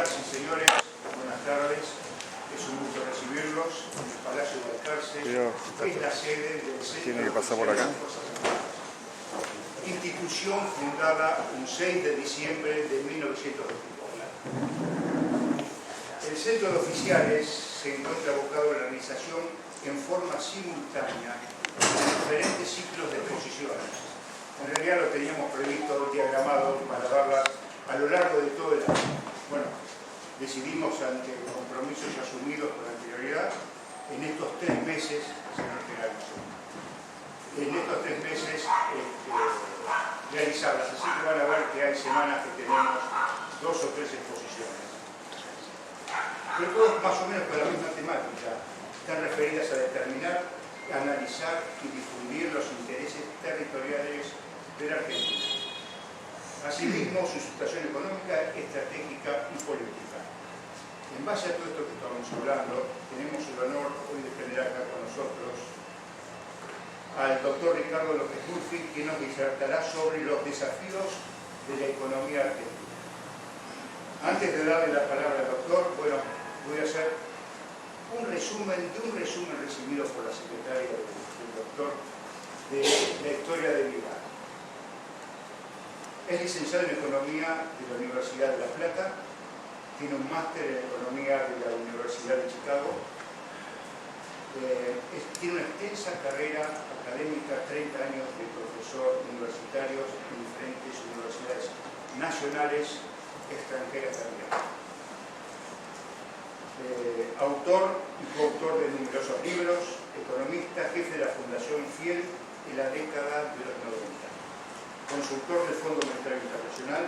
Señoras y señores, buenas tardes. Es un gusto recibirlos en el Palacio de Balcarce, que es la sede del Centro de Fuerzas Armadas. Institución fundada un 6 de diciembre de 1924. El Centro de Oficiales se encuentra abocado a la realización en forma simultánea de diferentes ciclos de exposiciones. En realidad lo teníamos previsto, diagramado, para darlas a lo largo de todo el año. Bueno, decidimos ante compromisos asumidos con anterioridad en estos 3 meses, señor general, en estos 3 meses realizarlas. Así que van a ver que hay semanas que tenemos 2 o 3 exposiciones. Pero todas más o menos con la misma temática. Están referidas a determinar, analizar y difundir los intereses territoriales de la Argentina. Asimismo, su situación económica, estratégica y política. En base a todo esto que estamos hablando, tenemos el honor hoy de tener acá con nosotros al doctor Ricardo López Murphy, que nos disertará sobre los desafíos de la economía argentina. Antes de darle la palabra al doctor, bueno, voy a hacer un resumen recibido por la secretaria del doctor de la historia de vida. Es licenciado en Economía de la Universidad de La Plata, tiene un máster en Economía de la Universidad de Chicago, tiene una extensa carrera académica, 30 años de profesor universitario en diferentes universidades nacionales, extranjeras también. Autor y coautor de numerosos libros, economista, jefe de la Fundación Fiel en la década de los 90. Consultor del Fondo Monetario Internacional,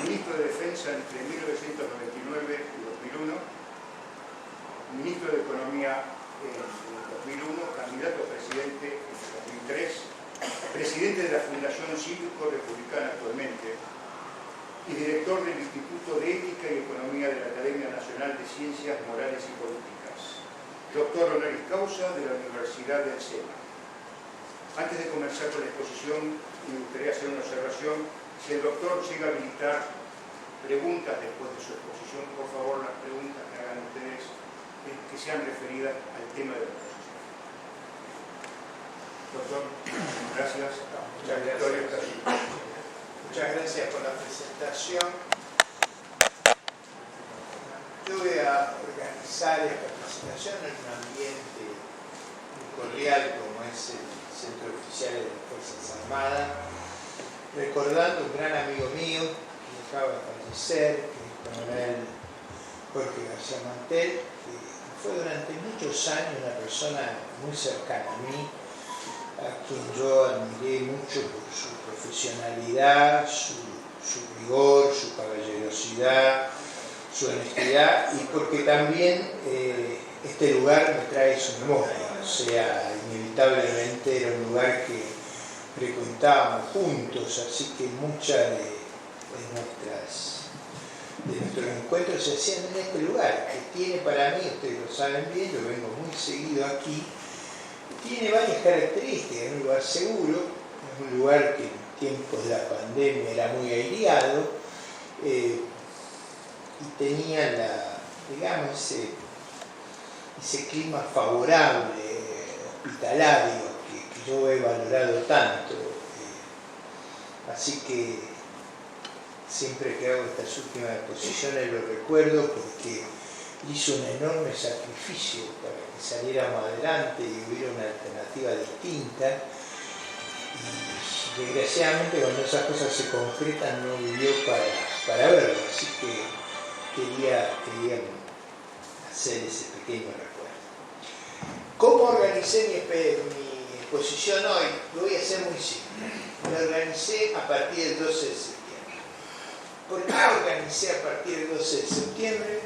ministro de Defensa entre 1999 y 2001, ministro de Economía en 2001, candidato a presidente en 2003, presidente de la Fundación Cívico-Republicana actualmente y director del Instituto de Ética y Economía de la Academia Nacional de Ciencias Morales y Políticas, doctor honoris causa de la Universidad del SENA. Antes de comenzar con la exposición, me gustaría hacer una observación. Si el doctor llega a habilitar preguntas después de su exposición, por favor, las preguntas que hagan ustedes que sean referidas al tema de la exposición. Doctor, gracias. Muchas gracias por la presentación. Yo voy a organizar esta presentación en un ambiente muy cordial como es el Centro Oficial de las Fuerzas Armadas, recordando un gran amigo mío que acaba de fallecer, que es el coronel Jorge García Mantel, que fue durante muchos años una persona muy cercana a mí, a quien yo admiré mucho por su profesionalidad, su rigor, su caballerosidad, su honestidad, y porque también este lugar me trae su memoria. O sea, inevitablemente era un lugar que frecuentábamos juntos, así que muchas de nuestros encuentros se hacían en este lugar, que tiene para mí, ustedes lo saben bien, yo vengo muy seguido aquí, tiene varias características. Es un lugar seguro, es un lugar que en tiempos de la pandemia era muy aireado y tenía digamos, ese clima favorable, hospitalario, que yo he valorado tanto. Así que siempre que hago estas últimas exposiciones lo recuerdo porque hizo un enorme sacrificio para que saliéramos adelante y hubiera una alternativa distinta. Y desgraciadamente cuando esas cosas se concretan no vivió para verlo, así que quería hacer ese pequeño recuerdo. ¿Cómo organicé mi exposición hoy? Lo voy a hacer muy simple. Lo organicé a partir del 12 de septiembre. ¿Por qué lo organicé a partir del 12 de septiembre?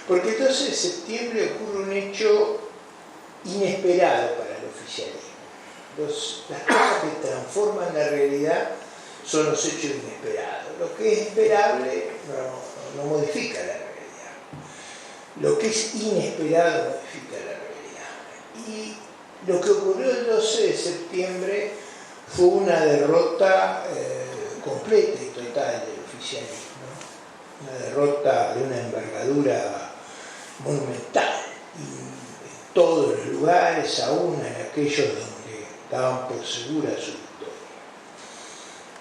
Porque el 12 de septiembre ocurre un hecho inesperado para el oficialismo. Las cosas que transforman la realidad son los hechos inesperados. Lo que es esperable no modifica la realidad. Lo que es inesperado modifica la realidad. Y lo que ocurrió el 12 de septiembre fue una derrota completa y total del oficialismo. una derrota de una envergadura monumental, y en todos los lugares, aún en aquellos donde daban por segura su victoria,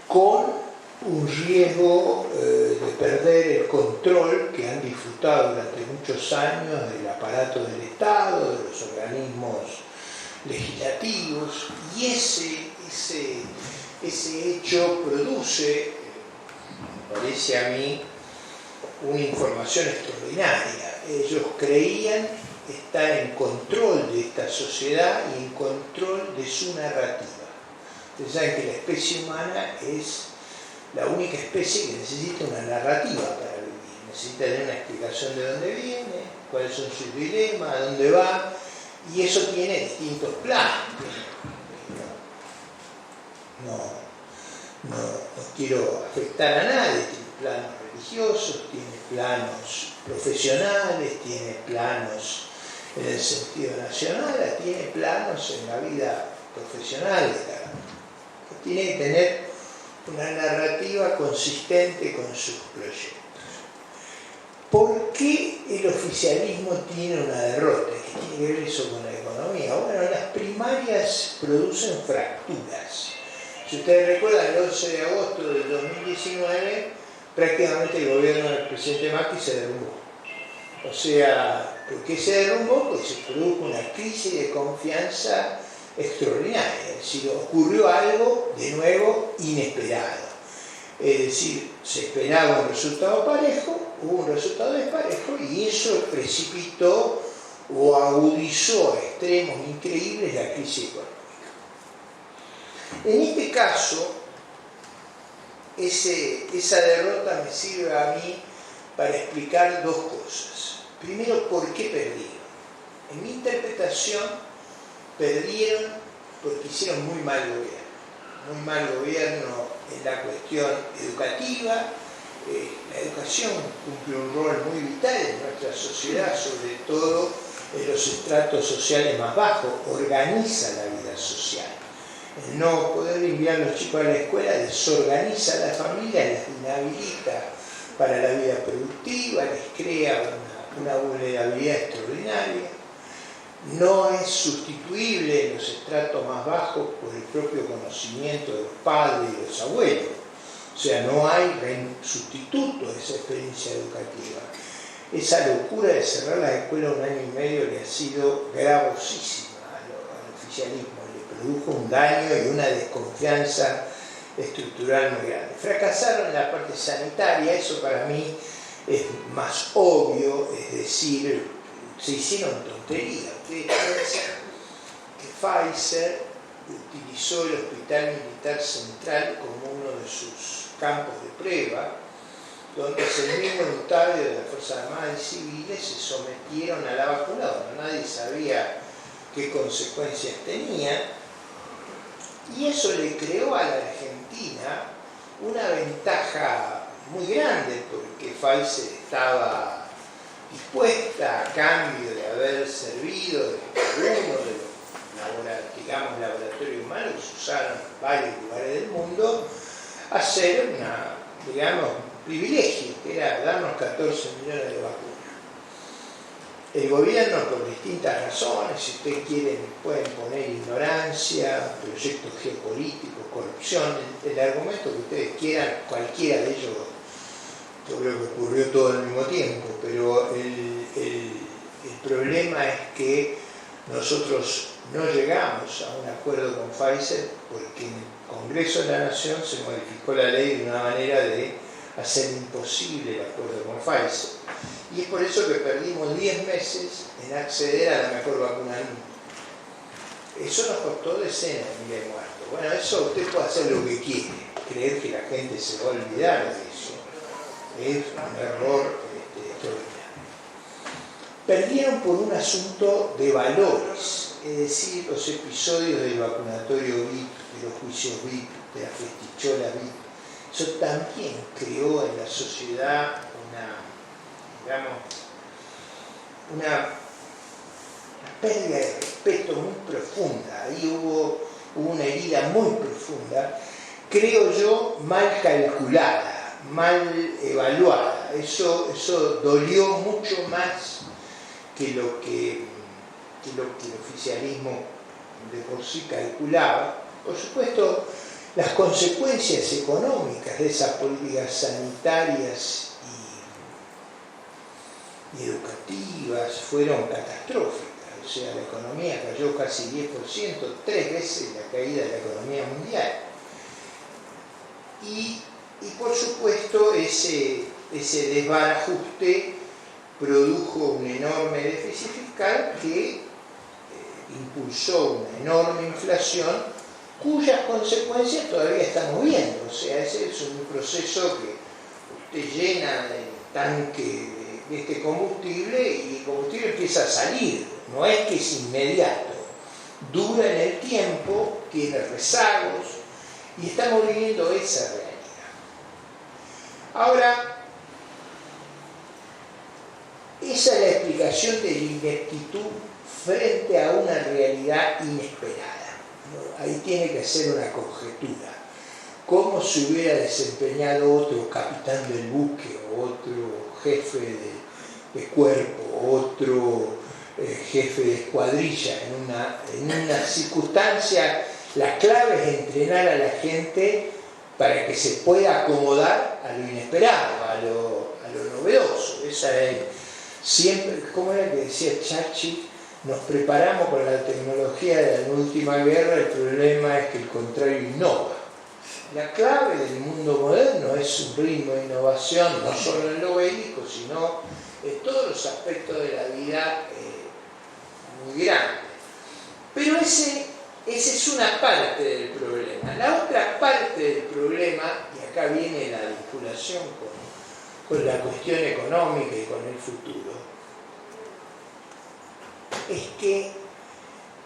con un riesgo de perder el control que han disfrutado durante muchos años del aparato del Estado, de los organismos legislativos, y ese hecho produce, me parece a mí, una información extraordinaria. Ellos creían estar en control de esta sociedad y en control de su narrativa. Ustedes saben que la especie humana es la única especie que necesita una narrativa para vivir. Necesita tener una explicación de dónde viene, cuáles son sus dilemas, a dónde va, y eso tiene distintos planos. No quiero afectar a nadie. Tiene planos religiosos, tiene planos profesionales, tiene planos en el sentido nacional, tiene planos en la vida profesional de cada uno. Tiene que tener una narrativa consistente con sus proyectos. ¿Por qué el oficialismo tiene una derrota? ¿Qué tiene que ver eso con la economía? Bueno, las primarias producen fracturas. Si ustedes recuerdan, el 11 de agosto del 2019, prácticamente el gobierno del presidente Macri se derrumbó. O sea, ¿por qué se derrumbó? Pues se produjo una crisis de confianza extraordinaria. Es decir, ocurrió algo de nuevo inesperado. Es decir, se esperaba un resultado parejo, hubo un resultado desparejo, y eso precipitó o agudizó a extremos increíbles la crisis económica. En este caso, esa derrota me sirve a mí para explicar dos cosas. Primero, ¿por qué perdieron? En mi interpretación, perdieron porque hicieron muy mal gobierno. Muy mal gobierno en la cuestión educativa. La educación cumple un rol muy vital en nuestra sociedad, sobre todo en los estratos sociales más bajos, organiza la vida social. El no poder enviar a los chicos a la escuela desorganiza a la familia, les inhabilita para la vida productiva, les crea una vulnerabilidad extraordinaria. No es sustituible en los estratos más bajos por el propio conocimiento de los padres y de los abuelos. O sea, no hay sustituto de esa experiencia educativa. Esa locura de cerrar las escuelas 1 año y medio le ha sido gravosísima al oficialismo. Le produjo un daño y una desconfianza estructural muy grande. Fracasaron en la parte sanitaria, eso para mí es más obvio, es decir, se hicieron tonterías. Ustedes piensan que Pfizer utilizó el Hospital Militar Central como uno de sus campos de prueba, donde 6.000 voluntarios de las Fuerzas Armadas y Civiles se sometieron a la vacuna. Nadie sabía qué consecuencias tenía, y eso le creó a la Argentina una ventaja muy grande, porque Pfizer estaba dispuesta, a cambio de haber servido de uno de los laboratorios humanos que se usaron en varios lugares del mundo, a hacer un privilegio, que era darnos 14 millones de vacunas. El gobierno, por distintas razones, si ustedes quieren, pueden poner ignorancia, proyectos geopolíticos, corrupción, el argumento que ustedes quieran, cualquiera de ellos, yo creo que ocurrió todo al mismo tiempo, pero el problema es que nosotros no llegamos a un acuerdo con Pfizer porque en el Congreso de la Nación se modificó la ley de una manera de hacer imposible el acuerdo con Pfizer. Y es por eso que perdimos 10 meses en acceder a la mejor vacuna del mundo. Eso nos costó decenas de miles de muertos. Bueno, eso usted puede hacer lo que quiere, creer que la gente se va a olvidar de eso. Es un error extraordinario. Perdieron por un asunto de valores, es decir, los episodios del vacunatorio VIP, de los juicios VIP, de la festichola VIP. Eso también creó en la sociedad una pérdida de respeto muy profunda. Ahí hubo una herida muy profunda, creo yo, mal calculada. mal evaluada. Eso dolió mucho más que lo que el oficialismo de por sí calculaba. Por supuesto, las consecuencias económicas de esas políticas sanitarias y educativas fueron catastróficas. O sea, la economía cayó casi 10%, 3 veces la caída de la economía mundial. Y por supuesto, ese desbarajuste produjo un enorme déficit fiscal que impulsó una enorme inflación cuyas consecuencias todavía estamos viendo. O sea, ese es un proceso que usted llena el tanque de este combustible y el combustible empieza a salir. No es que es inmediato, dura en el tiempo, tiene rezagos y estamos viviendo esa realidad. Ahora, esa es la explicación de la ineptitud frente a una realidad inesperada. Ahí tiene que ser una conjetura. ¿Cómo se hubiera desempeñado otro capitán del buque, o otro jefe de cuerpo, o otro jefe de escuadrilla en una circunstancia? La clave es entrenar a la gente para que se pueda acomodar a lo inesperado, a lo novedoso. Esa es siempre, ¿cómo era que decía Churchill? Nos preparamos con la tecnología de la última guerra, el problema es que el contrario innova. La clave del mundo moderno es un ritmo de innovación, no solo en lo bélico, sino en todos los aspectos de la vida muy grande. Pero esa es una parte del problema. La otra parte del problema, y acá viene la vinculación con la cuestión económica y con el futuro, es que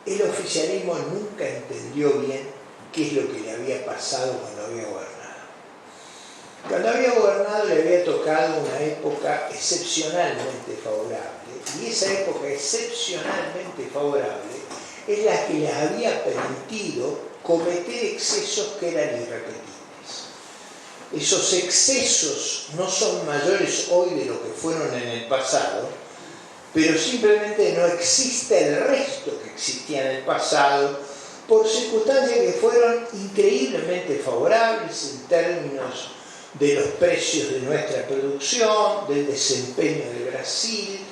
el oficialismo nunca entendió bien qué es lo que le había pasado cuando había gobernado. Cuando había gobernado le había tocado una época excepcionalmente favorable, y esa época excepcionalmente favorable es la que les había permitido cometer excesos que eran irrepetibles. Esos excesos no son mayores hoy de lo que fueron en el pasado, pero simplemente no existe el resto que existía en el pasado por circunstancias que fueron increíblemente favorables en términos de los precios de nuestra producción, del desempeño de Brasil.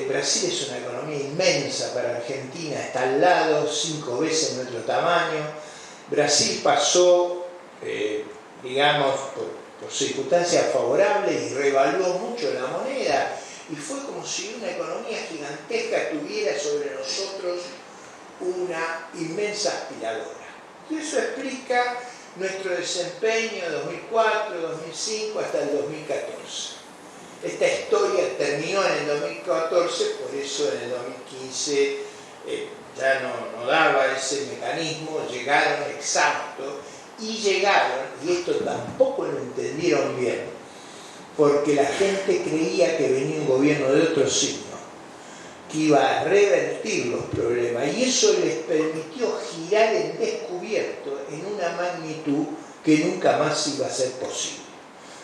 Brasil es una economía inmensa para Argentina, está al lado, 5 veces nuestro tamaño. Brasil pasó, digamos, por circunstancias favorables y revaluó mucho la moneda. Y fue como si una economía gigantesca tuviera sobre nosotros una inmensa aspiradora. Y eso explica nuestro desempeño de 2004, 2005 hasta el 2014. Esta historia terminó en el 2014, por eso en el 2015 ya no daba ese mecanismo, llegaron exhaustos y esto tampoco lo entendieron bien, porque la gente creía que venía un gobierno de otro signo, que iba a revertir los problemas, y eso les permitió girar en descubierto en una magnitud que nunca más iba a ser posible.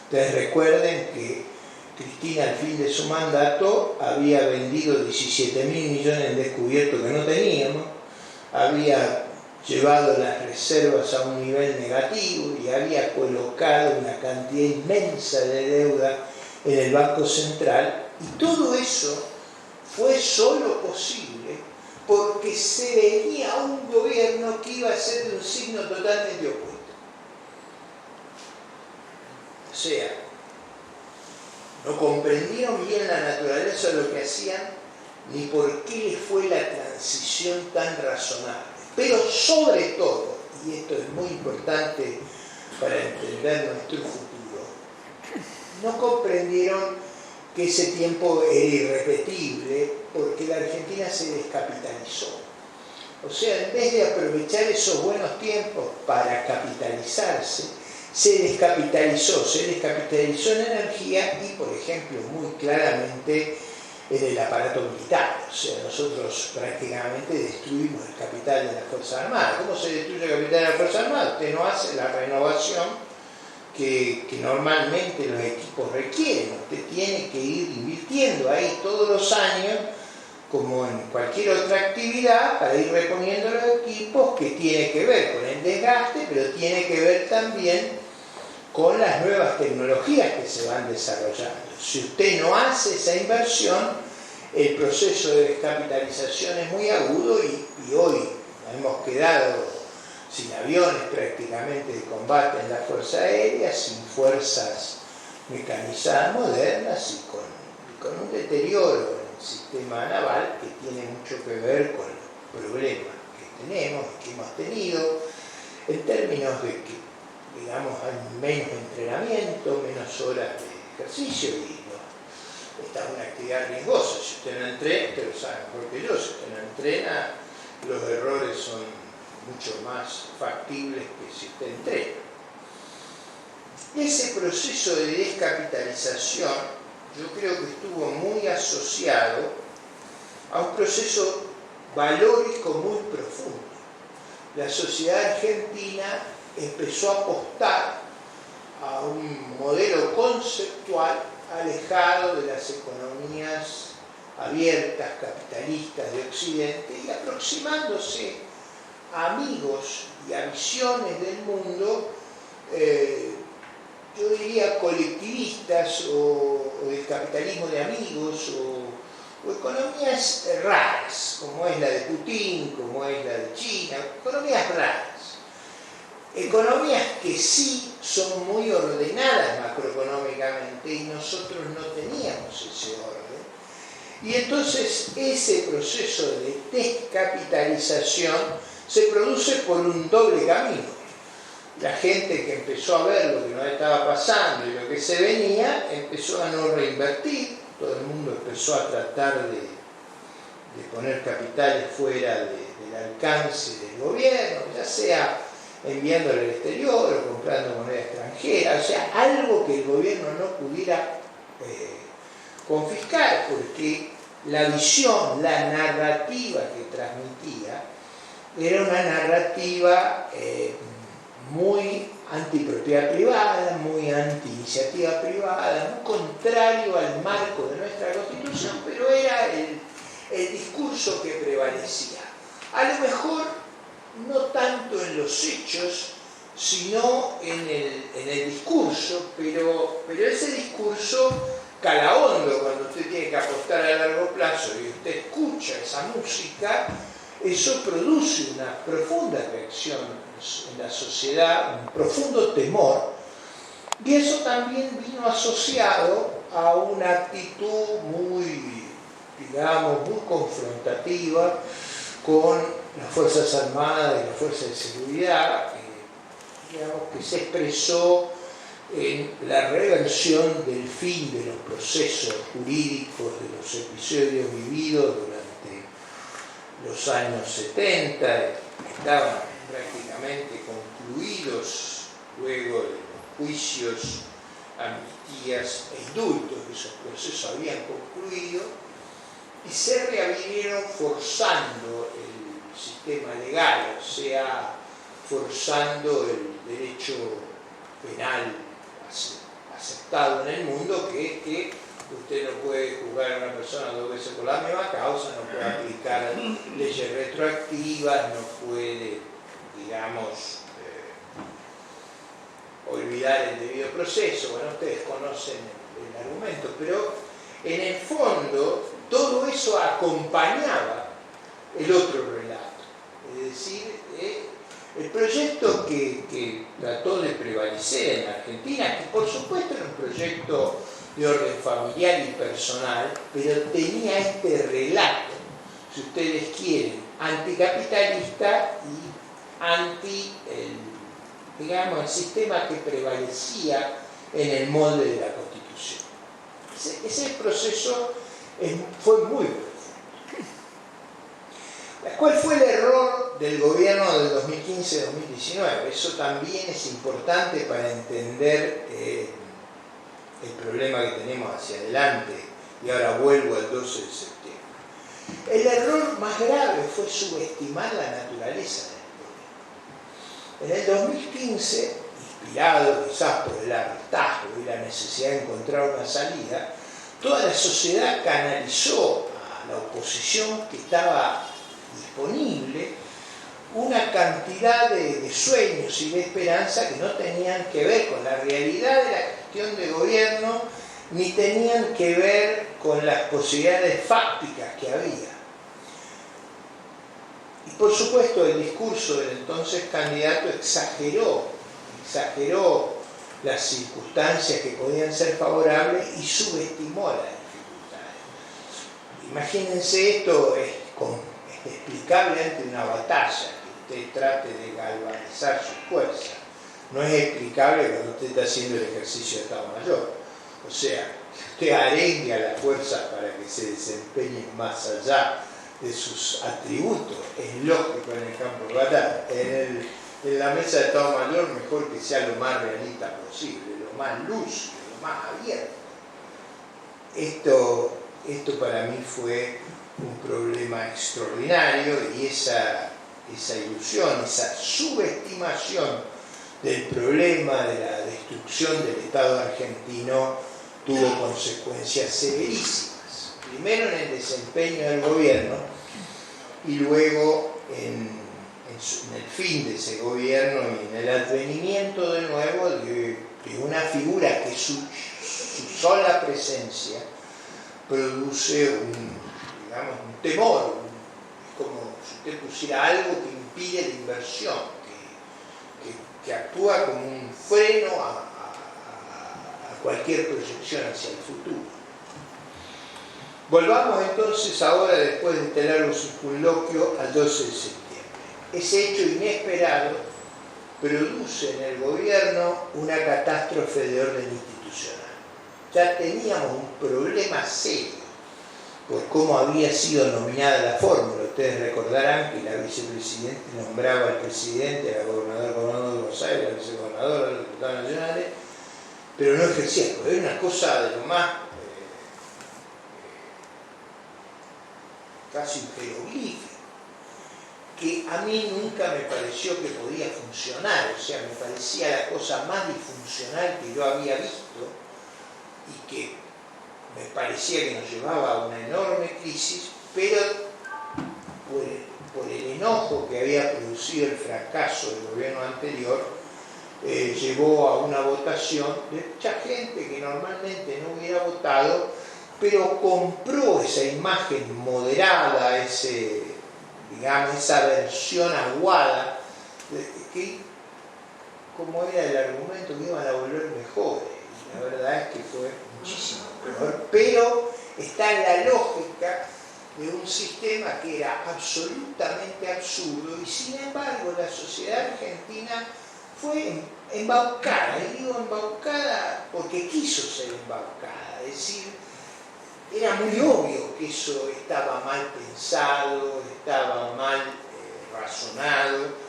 Ustedes recuerden que Cristina al fin de su mandato había vendido 17.000 millones en descubierto que no teníamos, había llevado las reservas a un nivel negativo y había colocado una cantidad inmensa de deuda en el Banco Central, y todo eso fue solo posible porque se venía un gobierno que iba a ser de un signo totalmente opuesto. O sea, no comprendieron bien la naturaleza de lo que hacían ni por qué les fue la transición tan razonable. Pero sobre todo, y esto es muy importante para entender nuestro futuro, no comprendieron que ese tiempo era irrepetible porque la Argentina se descapitalizó. O sea, en vez de aprovechar esos buenos tiempos para capitalizarse, se descapitalizó en energía y, por ejemplo, muy claramente en el aparato militar. O sea, nosotros prácticamente destruimos el capital de las Fuerzas Armadas. ¿Cómo se destruye el capital de las Fuerzas Armadas? Usted no hace la renovación que normalmente los equipos requieren. Usted tiene que ir invirtiendo ahí todos los años, como en cualquier otra actividad, para ir reponiendo los equipos, que tiene que ver con el desgaste, pero tiene que ver también con las nuevas tecnologías que se van desarrollando. Si usted no hace esa inversión, el proceso de descapitalización es muy agudo y hoy hemos quedado sin aviones prácticamente de combate en la Fuerza Aérea, sin fuerzas mecanizadas modernas y con un deterioro en el sistema naval que tiene mucho que ver con los problemas que tenemos y que hemos tenido en términos de que, digamos, hay menos entrenamiento, menos horas de ejercicio y esta es una actividad riesgosa. Si usted no entrena, usted lo sabe mejor que yo, si usted no entrena, los errores son mucho más factibles que si usted entrena. Ese proceso de descapitalización yo creo que estuvo muy asociado a un proceso valórico muy profundo. La sociedad argentina empezó a apostar a un modelo conceptual alejado de las economías abiertas, capitalistas de Occidente y aproximándose a amigos y a visiones del mundo, yo diría colectivistas o del capitalismo de amigos o economías raras, como es la de Putin, como es la de China, economías raras. Economías que sí son muy ordenadas macroeconómicamente y nosotros no teníamos ese orden. Y entonces ese proceso de descapitalización se produce por un doble camino. La gente que empezó a ver lo que nos estaba pasando y lo que se venía, empezó a no reinvertir, todo el mundo empezó a tratar de poner capitales fuera del alcance del gobierno, ya sea enviándolo al exterior o comprando moneda extranjera, o sea, algo que el gobierno no pudiera confiscar, porque la visión, la narrativa que transmitía, era una narrativa muy antipropiedad privada, muy anti-iniciativa privada, muy contrario al marco de nuestra Constitución, pero era el discurso que prevalecía. A lo mejor no tanto en los hechos, sino en el discurso, pero ese discurso cala hondo cuando usted tiene que apostar a largo plazo y usted escucha esa música, eso produce una profunda reacción en la sociedad, un profundo temor, y eso también vino asociado a una actitud muy, digamos, muy confrontativa con las Fuerzas Armadas y las Fuerzas de Seguridad, digamos, que se expresó en la reversión del fin de los procesos jurídicos, de los episodios vividos durante los años 70, estaban prácticamente concluidos luego de los juicios, amnistías e indultos, esos procesos habían concluido y se reabrieron forzando el sistema legal, o sea, forzando el derecho penal aceptado en el mundo, que es que usted no puede juzgar a una persona 2 veces por la misma causa, no puede aplicar leyes retroactivas, no puede, digamos, olvidar el debido proceso. Bueno, ustedes conocen el argumento, pero en el fondo todo eso acompañaba el otro relato, es decir, el proyecto que trató de prevalecer en Argentina, que por supuesto era un proyecto de orden familiar y personal, pero tenía este relato, si ustedes quieren, anticapitalista y anti, digamos, el sistema que prevalecía en el molde de la Constitución. Ese proceso fue muy profundo. ¿Cuál fue el error del gobierno del 2015-2019? Eso también es importante para entender el problema que tenemos hacia adelante, y ahora vuelvo al 12 de septiembre. El error más grave fue subestimar la naturaleza del gobierno. En el 2015, inspirado quizás por el hartazgo y la necesidad de encontrar una salida, toda la sociedad canalizó a la oposición que estaba disponible una cantidad de sueños y de esperanza que no tenían que ver con la realidad de la gestión de gobierno, ni tenían que ver con las posibilidades fácticas que había. Y por supuesto el discurso del entonces candidato exageró las circunstancias que podían ser favorables y subestimó las dificultades. Imagínense esto, es explicable ante una batalla, que usted trate de galvanizar su fuerza. No es explicable cuando usted está haciendo el ejercicio de Estado Mayor. O sea, que usted arengue a las fuerzas para que se desempeñen más allá de sus atributos. Es lógico en el campo de batalla. En la mesa de Estado Mayor, mejor que sea lo más realista posible, lo más lúcido, lo más abierto. Esto para mí fue un problema extraordinario, y esa ilusión, esa subestimación del problema de la destrucción del Estado argentino tuvo consecuencias severísimas. Primero en el desempeño del gobierno y luego en el fin de ese gobierno y en el advenimiento de nuevo de una figura que su sola presencia produce un temor, es como si usted pusiera algo que impide la inversión, que actúa como un freno a cualquier proyección hacia el futuro. Volvamos entonces ahora, después de este largo circunloquio, al 12 de septiembre. Ese hecho inesperado produce en el gobierno una catástrofe de orden institucional. Ya teníamos un problema serio por cómo había sido nominada la fórmula. Ustedes recordarán que la vicepresidenta nombraba al presidente, la gobernador de Buenos Aires, la vicegobernadora, los diputados nacionales, pero no ejercía. Era una cosa de lo más casi un jeroglífico, que a mí nunca me pareció que podía funcionar. O sea, me parecía la cosa más disfuncional que yo había visto, y que me parecía que nos llevaba a una enorme crisis, pero por el enojo que había producido el fracaso del gobierno anterior, llevó a una votación de mucha gente que normalmente no hubiera votado, pero compró esa imagen moderada, esa versión aguada, que como era el argumento que iban a volver mejores. Y la verdad es que fue muchísimo peor, pero está en la lógica de un sistema que era absolutamente absurdo, y sin embargo la sociedad argentina fue embaucada, y digo embaucada porque quiso ser embaucada, es decir, era muy obvio que eso estaba mal pensado, estaba mal razonado,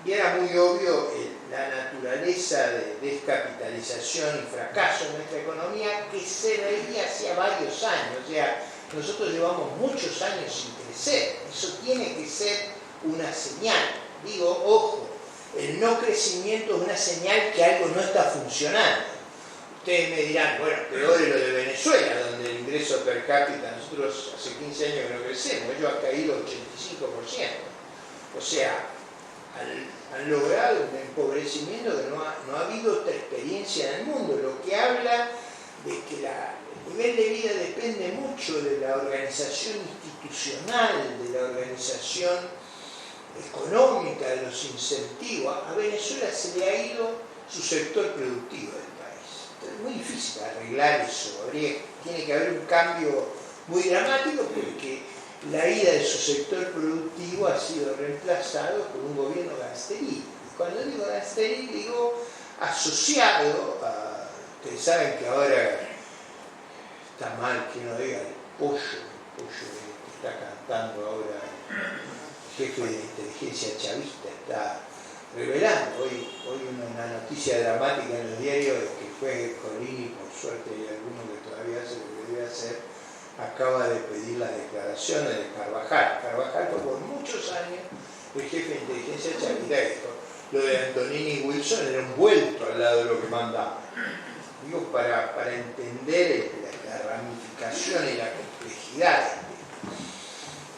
y era muy obvio la naturaleza de descapitalización y fracaso de nuestra economía, que se veía hacía varios años. O sea, nosotros llevamos muchos años sin crecer. Eso tiene que ser una señal. Digo, ojo, el no crecimiento es una señal que algo no está funcionando. Ustedes me dirán, bueno, peor es lo de Venezuela, donde el ingreso per cápita, nosotros hace 15 años que no crecemos, ellos ha caído 85%. O sea, han logrado un empobrecimiento que no ha habido otra experiencia en el mundo, lo que habla de que el nivel de vida depende mucho de la organización institucional, de la organización económica, de los incentivos. A Venezuela se le ha ido su sector productivo del país. Es muy difícil arreglar eso. Tiene que haber un cambio muy dramático, porque la ida de su sector productivo ha sido reemplazado por un gobierno gangsteril. Y cuando digo gangsteril, digo asociado a... Ustedes saben que ahora está mal que no diga el pollo que está cantando ahora el jefe de inteligencia chavista, está revelando. Hoy una noticia dramática en los diarios es que fue Colini, por suerte hay alguno que todavía hace lo que debe hacer, acaba de pedir las declaraciones de Carvajal. Carvajal fue por muchos años el jefe de inteligencia chavista, que dijo, lo de Antonini y Wilson era un vuelto al lado de lo que mandaban. Digo, para entender la ramificación y la complejidad.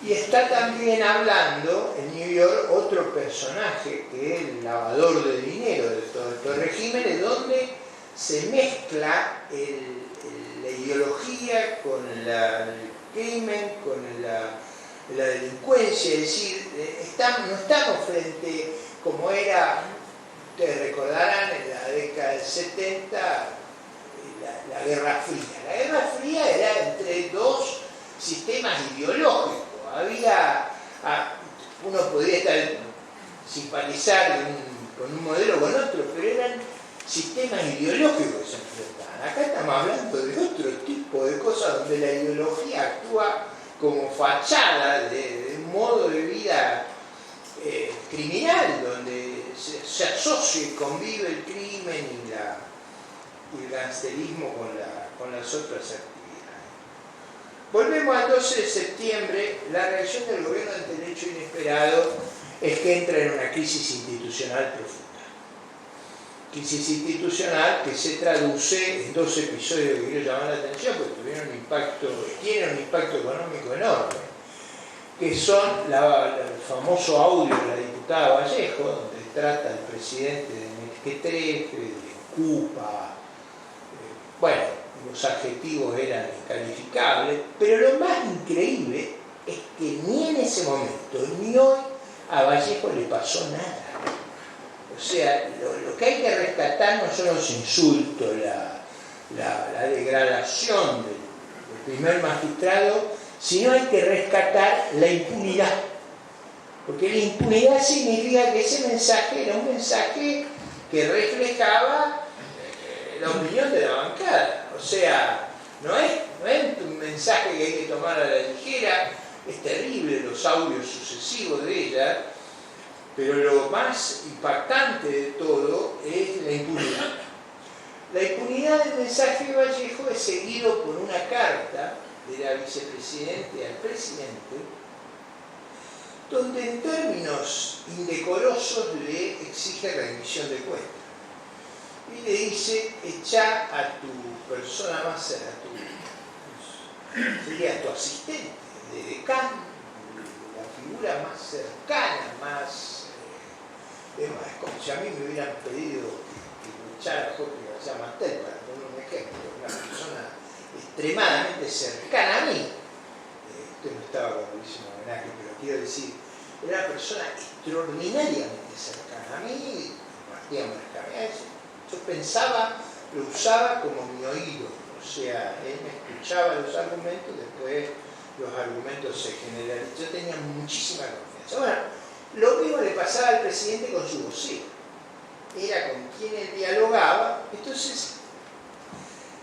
Y está también hablando en New York otro personaje que es el lavador de dinero de todos estos regímenes, donde se mezcla la ideología con el crimen, con la delincuencia, es decir, no estamos frente, como era, ustedes recordarán, en la década del 70, la Guerra Fría. La Guerra Fría era entre dos sistemas ideológicos. Uno podría simpatizar con un modelo o con otro, pero eran sistemas ideológicos que se enfrentaban. Acá estamos hablando de otro tipo de cosas donde la ideología actúa como fachada de un modo de vida criminal, donde se asocia y convive el crimen y el gangsterismo con las otras actividades. Volvemos al 12 de septiembre. La reacción del gobierno ante el hecho inesperado es que entra en una crisis institucional profunda. Crisis institucional que se traduce en dos episodios que quiero llamar la atención porque tienen un impacto económico enorme, que son el famoso audio de la diputada Vallejo, donde trata al presidente de Mequetrefe, de Cupa. Bueno, los adjetivos eran incalificables, pero lo más increíble es que ni en ese momento, ni hoy, a Vallejo le pasó nada. O sea, lo que hay que rescatar no son los insultos, la degradación del primer magistrado, sino hay que rescatar la impunidad. Porque la impunidad significa que ese mensaje era un mensaje que reflejaba la opinión de la bancada. O sea, no es un mensaje que hay que tomar a la ligera. Es terrible los audios sucesivos de ella, pero lo más impactante de todo es la impunidad. La impunidad del mensaje de Vallejo es seguido por una carta de la vicepresidenta al presidente, donde en términos indecorosos le exige rendición de cuentas. Y le dice, echa a tu persona más cercana, sería a tu asistente, de decano, la figura más cercana, es como si a mí me hubieran pedido que me echara a Jorge García Mantel, para poner un ejemplo, una persona extremadamente cercana a mí. Esto no estaba con Luis Homenaje, pero quiero decir, era una persona extraordinariamente cercana a mí, compartíamos las cabezas. Yo pensaba, lo usaba como mi oído, o sea, él me escuchaba los argumentos, después los argumentos se generalizaban. Yo tenía muchísima confianza. Bueno, lo mismo le pasaba al presidente con su vocero. Era con quien él dialogaba. Entonces,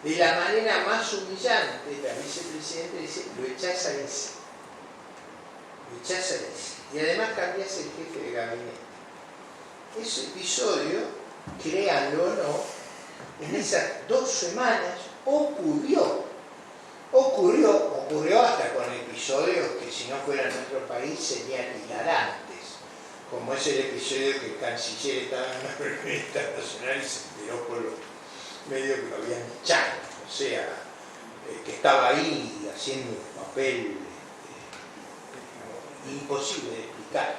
de la manera más humillante, la vicepresidenta dice, lo echás a ese. Lo echás a ese. Y además cambiás el jefe de gabinete. Ese episodio, créanlo o no, en esas 2 semanas ocurrió hasta con episodios que si no fuera en nuestro país serían hilarantes, como es el episodio que el canciller estaba en una reunión internacional y se enteró por los medios que lo habían echado, o sea, que estaba ahí haciendo un papel imposible de explicar.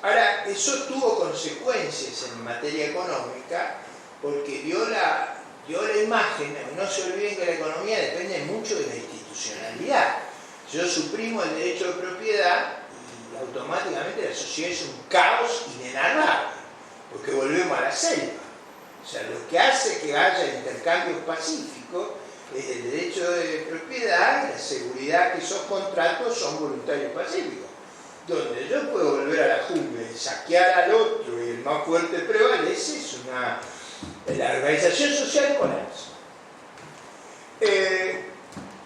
Ahora, eso tuvo consecuencias en materia económica porque dio la imagen. No se olviden que la economía depende mucho de la institucionalidad. Yo suprimo el derecho de propiedad y automáticamente la sociedad es un caos inenarrable, porque volvemos a la selva. O sea, lo que hace que haya intercambios pacíficos es el derecho de propiedad y la seguridad que esos contratos son voluntarios pacíficos. Donde yo puedo volver a la jungla y saquear al otro y el más fuerte prevalece, la organización social colapsa.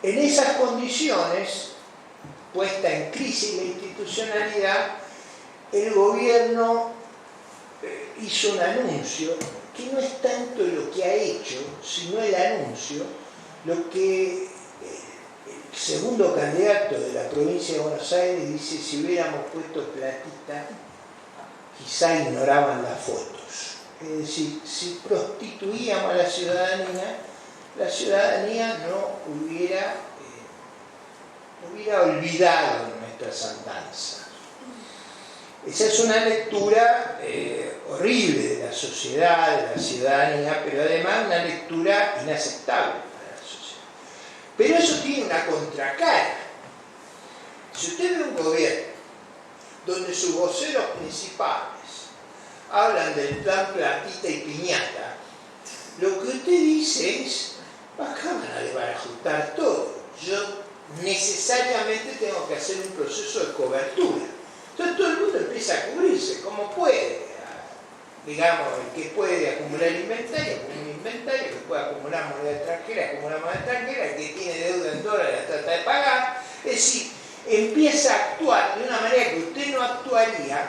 En esas condiciones, puesta en crisis la institucionalidad, el gobierno hizo un anuncio que no es tanto lo que ha hecho, sino el anuncio, lo que el segundo candidato de la provincia de Buenos Aires dice: si hubiéramos puesto platita, quizá ignoraban las fotos. Es decir, si prostituíamos a la ciudadanía no hubiera olvidado nuestras andanzas. Esa es una lectura horrible de la sociedad, de la ciudadanía, pero además una lectura inaceptable para la sociedad. Pero eso tiene una contracara. Si usted ve un gobierno donde sus voceros principales hablan del plan Platita y Piñata, lo que usted dice es: acá van a desbarajutar todo. Yo necesariamente tengo que hacer un proceso de cobertura. Entonces todo el mundo empieza a cubrirse como puede. Digamos, el que puede acumular inventario, acumula inventario, el que puede acumular moneda extranjera, acumula moneda extranjera, el que tiene deuda en dólares la trata de pagar. Es decir, empieza a actuar de una manera que usted no actuaría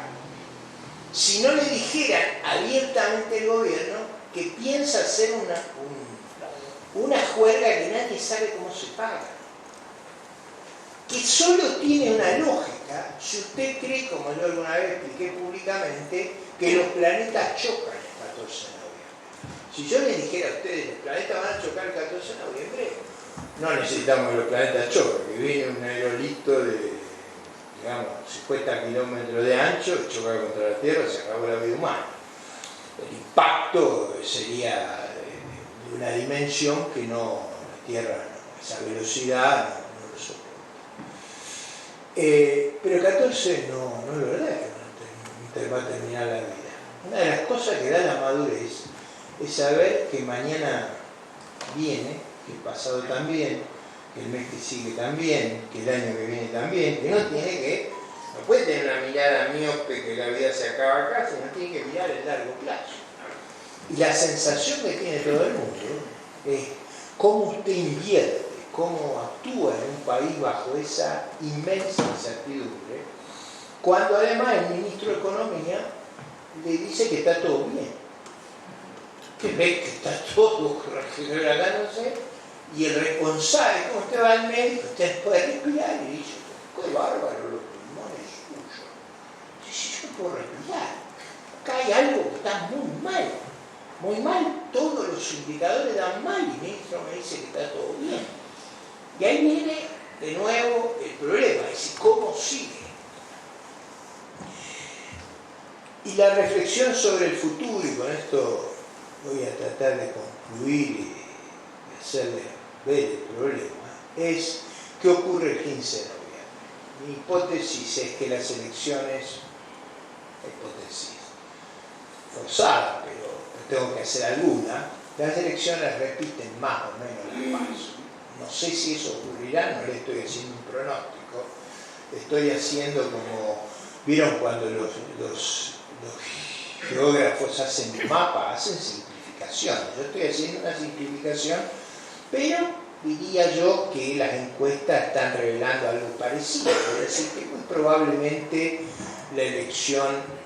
si no le dijeran abiertamente el gobierno que piensa hacer una juerga que nadie sabe cómo se paga, que solo tiene una lógica si usted cree, como yo alguna vez expliqué públicamente, que los planetas chocan el 14 de noviembre. Si yo les dijera a ustedes los planetas van a chocar el 14 de noviembre, no necesitamos que los planetas choquen, que viene un aerolito de, digamos, 50 kilómetros de ancho y choca contra la Tierra, se acabó la vida humana. El impacto sería de una dimensión que no, la Tierra, no, esa velocidad no lo soporta. Pero el 14 no es verdad que va a terminar la vida. Una de las cosas que da la madurez es saber que mañana viene, que el pasado también, que el mes que sigue también, que el año que viene también, que no puede tener una mirada miope que la vida se acaba acá, sino tiene que mirar el largo plazo. Y la sensación que tiene todo el mundo es cómo usted invierte, cómo actúa en un país bajo esa inmensa incertidumbre, cuando además el ministro de Economía le dice que está todo bien, que ve que está todo regenerándose, y el responsable, como usted va al médico, usted puede respirar y dice: qué bárbaro, los pulmones suyos. Dice: yo puedo respirar. Acá hay algo que está muy mal, todos los indicadores dan mal, y el ministro me dice que está todo bien. Y ahí viene de nuevo el problema, es decir, ¿cómo sigue? Y la reflexión sobre el futuro, y con esto voy a tratar de concluir y hacerle ver el problema, es ¿qué ocurre el 15 de noviembre? Mi hipótesis es que las elecciones, hipótesis forzada, pero tengo que hacer alguna, las elecciones repiten más o menos las pasos. No sé si eso ocurrirá, no le estoy haciendo un pronóstico, estoy haciendo como, ¿vieron cuando los geógrafos hacen un mapa, hacen simplificaciones? Yo estoy haciendo una simplificación, pero diría yo que las encuestas están revelando algo parecido, es decir, que muy probablemente la elección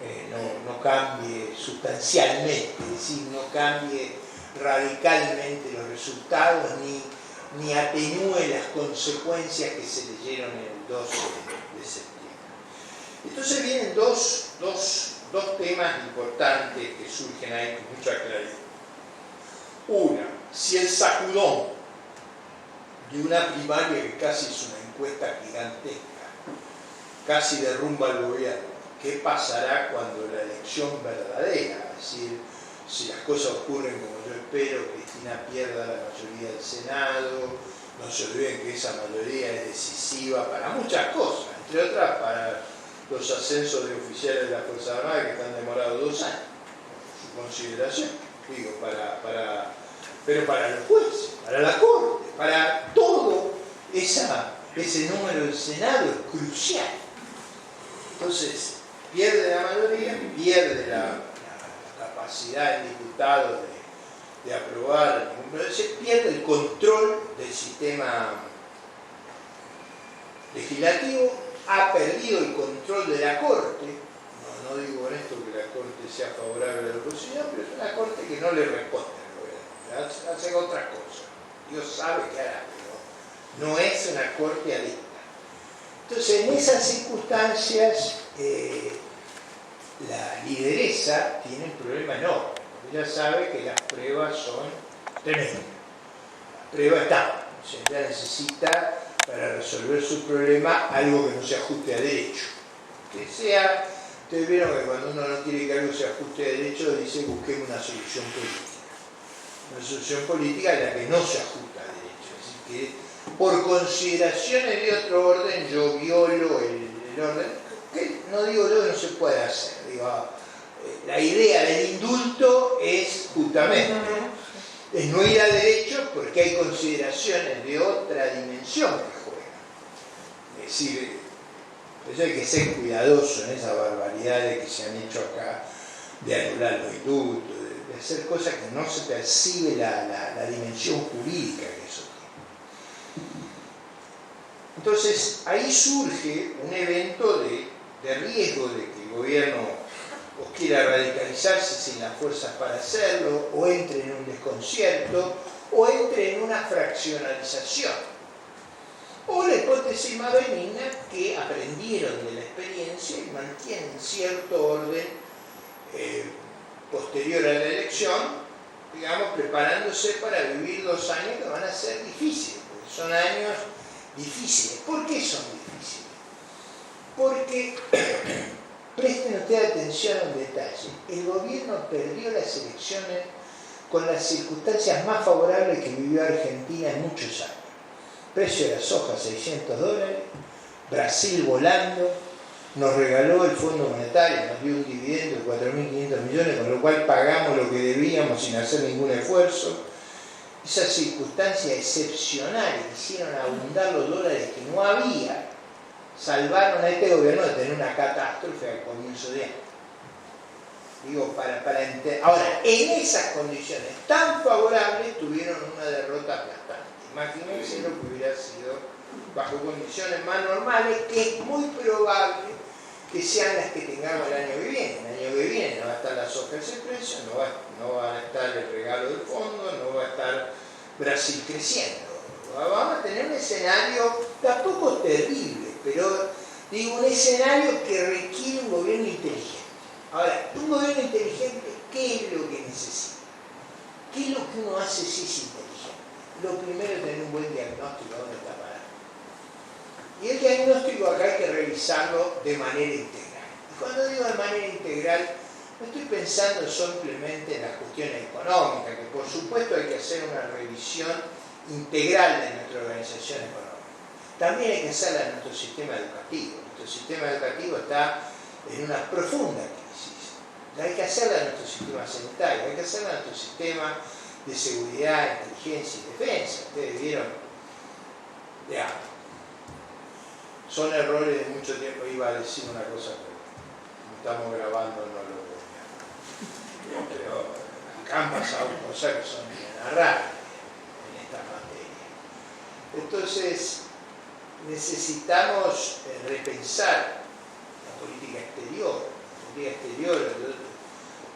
no cambie sustancialmente, es decir, no cambie radicalmente los resultados ni atenúe las consecuencias que se leyeron el 12 de septiembre. Entonces vienen dos temas importantes que surgen ahí con mucha claridad. Una, si el sacudón de una primaria que casi es una encuesta gigantesca, casi derrumba al gobierno, ¿qué pasará cuando la elección verdadera, es decir, si las cosas ocurren como yo espero, Cristina pierda la mayoría del Senado, no se olviden que esa mayoría es decisiva para muchas cosas, entre otras para los ascensos de oficiales de la Fuerza Armada que están demorados 2 años, su consideración, digo, pero para los jueces, para la Corte, para todo ese número del Senado es crucial. Entonces, pierde la mayoría, pierde la capacidad del diputado de aprobar, se pierde el control del sistema legislativo, ha perdido el control de la Corte, no digo con esto que la Corte sea favorable a la oposición, pero es una Corte que no le responde al gobierno, hace otras cosas, Dios sabe qué hará, pero no es una Corte adicta. Entonces, en esas circunstancias, la lideresa tiene un problema enorme, porque ella sabe que las pruebas son tremendas. La prueba está, o sea, ella necesita para resolver su problema algo que no se ajuste a derecho. Que sea, ustedes vieron que cuando uno no quiere que algo se ajuste a derecho, dice busquemos una solución política. Una solución política en la que no se ajusta a derecho. Es decir, que por consideraciones de otro orden yo violo el orden. Que no digo yo que no se puede hacer. Digo, la idea del indulto es justamente es no ir a derecho porque hay consideraciones de otra dimensión que juegan. Es decir, por eso hay que ser cuidadoso en esas barbaridades que se han hecho acá de anular los indultos, de hacer cosas que no se percibe la dimensión jurídica que eso tiene. Entonces, ahí surge un evento de riesgo de que el gobierno o quiera radicalizarse sin las fuerzas para hacerlo, o entre en un desconcierto, o entre en una fraccionalización. O la hipótesis más benigna que aprendieron de la experiencia y mantienen cierto orden posterior a la elección, digamos, preparándose para vivir 2 años que van a ser difíciles, porque son años difíciles. ¿Por qué son difíciles? Porque, presten ustedes atención a un detalle, el gobierno perdió las elecciones con las circunstancias más favorables que vivió Argentina en muchos años. Precio de la soja, $600, Brasil volando, nos regaló el Fondo Monetario, nos dio un dividendo de 4.500 millones, con lo cual pagamos lo que debíamos sin hacer ningún esfuerzo. Esas circunstancias excepcionales hicieron abundar los dólares que no había, salvaron a este gobierno de tener una catástrofe al comienzo de año. Digo, ahora, en esas condiciones tan favorables tuvieron una derrota aplastante. Imagínense lo que hubiera sido bajo condiciones más normales, que es muy probable que sean las que tengamos el año que viene. El año que viene no va a estar la soja a ese precio, no va a estar el regalo del fondo, no va a estar Brasil creciendo. Vamos a tener un escenario tampoco terrible, pero digo, un escenario que requiere un gobierno inteligente. Ahora, un gobierno inteligente, ¿qué es lo que necesita? ¿Qué es lo que uno hace si es inteligente? Lo primero es tener un buen diagnóstico de dónde está parado. Y el diagnóstico acá hay que revisarlo de manera integral. Y cuando digo de manera integral, no estoy pensando simplemente en las cuestiones económicas, que por supuesto hay que hacer una revisión integral de nuestra organización económica. También hay que hacerla en nuestro sistema educativo. Nuestro sistema educativo está en una profunda crisis. Hay que hacerla en nuestro sistema sanitario, hay que hacerla en nuestro sistema de seguridad, inteligencia y defensa. Ustedes vieron, ya, son errores de mucho tiempo. Iba a decir una cosa, pero como estamos grabando no lo voy a... Pero acá han pasado cosas que son inenarrables en esta materia. Entonces, necesitamos repensar la política exterior.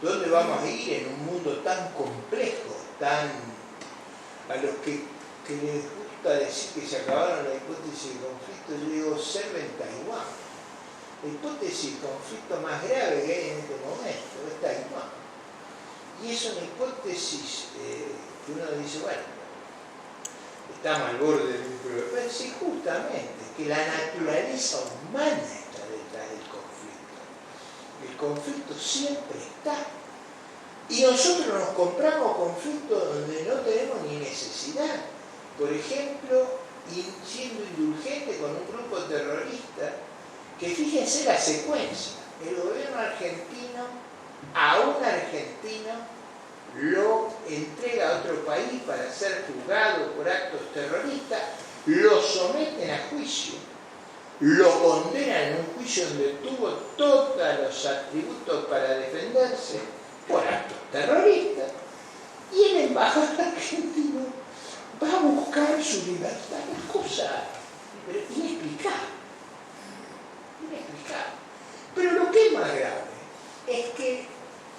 ¿Dónde vamos a ir en un mundo tan complejo, a los que les gusta decir que se acabaron la hipótesis de conflicto? Yo digo, observen Taiwán. La hipótesis de conflicto más grave que hay en este momento es Taiwán. Y es una hipótesis que uno dice, bueno, estamos al borde de un problema. Pero sí, justamente, que la naturaleza humana está detrás del conflicto. El conflicto siempre está. Y nosotros nos compramos conflictos donde no tenemos ni necesidad. Por ejemplo, siendo indulgente con un grupo terrorista, que fíjense la secuencia. El gobierno argentino, a un argentino, lo entrega a otro país para ser juzgado por actos terroristas, lo someten a juicio, lo condenan en un juicio donde tuvo todos los atributos para defenderse por actos terroristas, y el embajador argentino va a buscar su libertad. Una cosa inexplicable. Pero lo que es más grave es que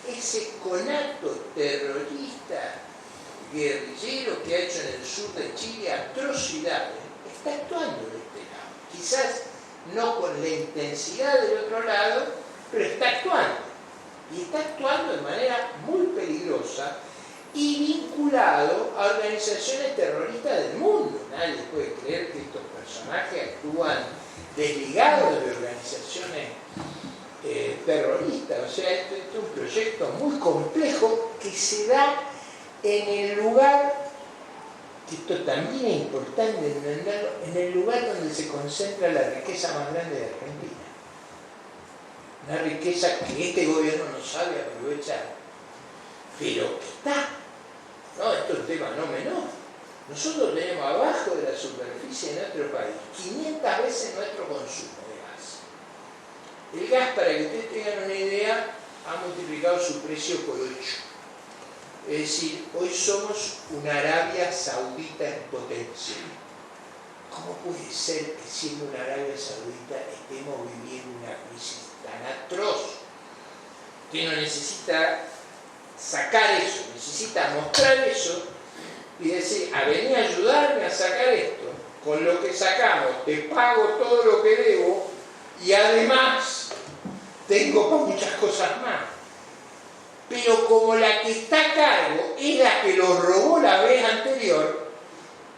ese conato terrorista guerrillero que ha hecho en el sur de Chile atrocidades, está actuando de este lado. Quizás no con la intensidad del otro lado, pero está actuando. y está actuando de manera muy peligrosa y vinculado a organizaciones terroristas del mundo. Nadie puede creer que estos personajes actúan desligados de organizaciones terroristas. O sea, esto es un proyecto muy complejo que se da en el lugar, que esto también es importante entenderlo, en el lugar donde se concentra la riqueza más grande de Argentina. Una riqueza que este gobierno no sabe aprovechar, pero que está. No, esto es un tema no menor. Nosotros tenemos abajo de la superficie de nuestro país 500 veces nuestro consumo de gas. El gas, para que ustedes tengan una idea, ha multiplicado su precio por 8. Es decir, hoy somos una Arabia Saudita en potencia. ¿Cómo puede ser que siendo una Arabia Saudita estemos viviendo una crisis tan atroz? Que no necesita sacar eso, necesita mostrar eso y decir, vení a ayudarme a sacar esto. Con lo que sacamos te pago todo lo que debo y además tengo muchas cosas más. Pero como la que está a cargo es la que lo robó la vez anterior,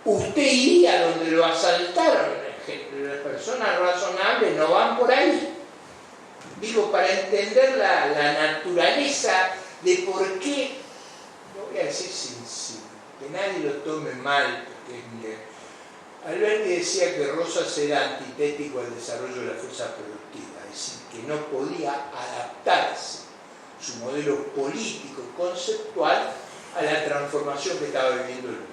usted iría donde lo asaltaron. Las personas razonables no van por ahí. Digo, para entender la naturaleza de por qué, lo voy a decir sin que nadie lo tome mal, porque Alberti decía que Rosas era antitético al desarrollo de la fuerza productiva, es decir, que no podía adaptarse su modelo político, conceptual, a la transformación que estaba viviendo el mundo.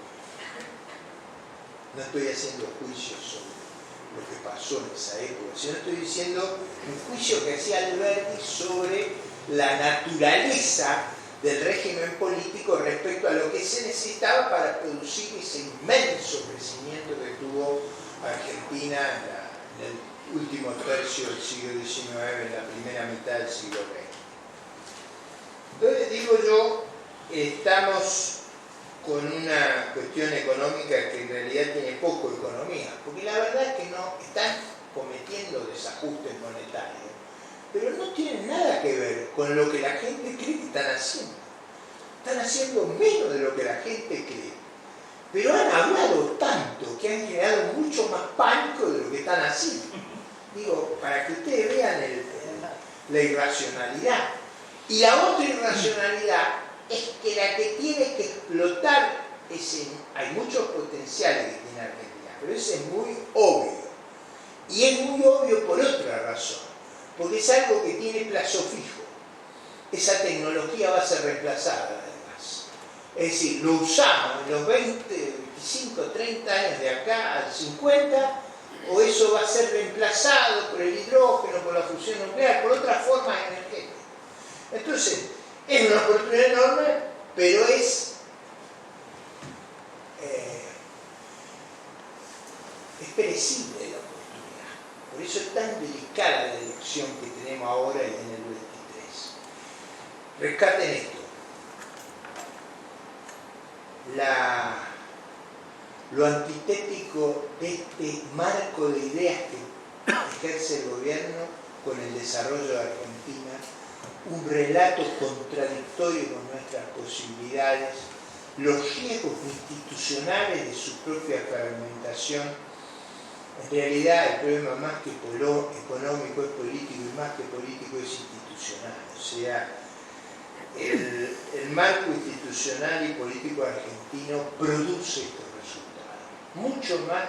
No estoy haciendo juicios sobre lo que pasó en esa época, sino estoy diciendo un juicio que hacía Alberti sobre la naturaleza del régimen político respecto a lo que se necesitaba para producir ese inmenso crecimiento que tuvo Argentina en el último tercio del siglo XIX, en la primera mitad del siglo XX. Entonces, digo yo, estamos con una cuestión económica que en realidad tiene poco economía, porque la verdad es que no están cometiendo desajustes monetarios, pero no tienen nada que ver con lo que la gente cree que están haciendo. Están haciendo menos de lo que la gente cree, pero han hablado tanto que han generado mucho más pánico de lo que están haciendo. Digo, para que ustedes vean la irracionalidad. Y la otra irracionalidad es que la que tiene que explotar hay muchos potenciales que tiene Argentina, pero ese es muy obvio. Y es muy obvio por otra razón, porque es algo que tiene plazo fijo. Esa tecnología va a ser reemplazada, además. Es decir, lo usamos en los 20, 25, 30 años de acá al 50, o eso va a ser reemplazado por el hidrógeno, por la fusión nuclear, por otras formas energéticas. Entonces, es una oportunidad enorme, pero es perecible la oportunidad. Por eso es tan delicada la elección que tenemos ahora y en el 23. Rescaten esto. Lo antitético de este marco de ideas que ejerce el gobierno con el desarrollo de Argentina, un relato contradictorio con nuestras posibilidades, los riesgos institucionales de su propia fragmentación. En realidad el problema más que económico es político y más que político es institucional. O sea, el marco institucional y político argentino produce estos resultados. Mucho más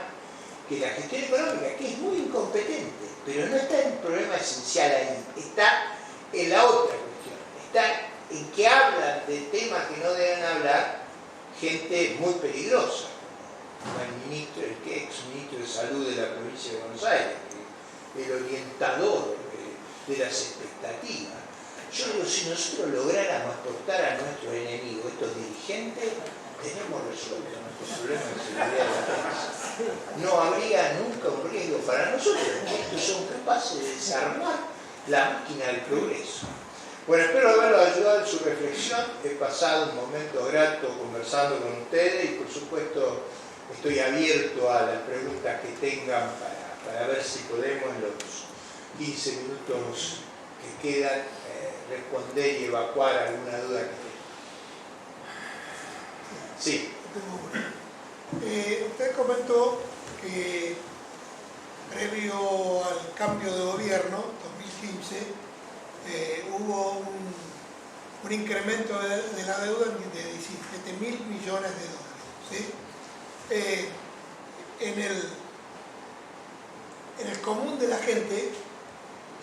que la gestión económica, que es muy incompetente, pero no está en el problema esencial ahí, está en la otra cuestión, está en que hablan de temas que no deben hablar gente muy peligrosa, como el ex ministro de Salud de la provincia de Buenos Aires, el orientador de las expectativas. Yo digo, si nosotros lográramos aportar a nuestros enemigos, estos dirigentes, tenemos resuelto nuestros problemas de seguridad de la prensa. No habría nunca un riesgo para nosotros, estos son capaces de desarmar la máquina del progreso. Bueno, espero haberlo ayudado en su reflexión. He pasado un momento grato conversando con ustedes y por supuesto estoy abierto a las preguntas que tengan para ver si podemos en los 15 minutos que quedan responder y evacuar alguna duda que tenga. Sí. Usted comentó que previo al cambio de gobierno, 2015, hubo un incremento de la deuda de 17.000 millones de dólares. ¿Sí? En el común de la gente,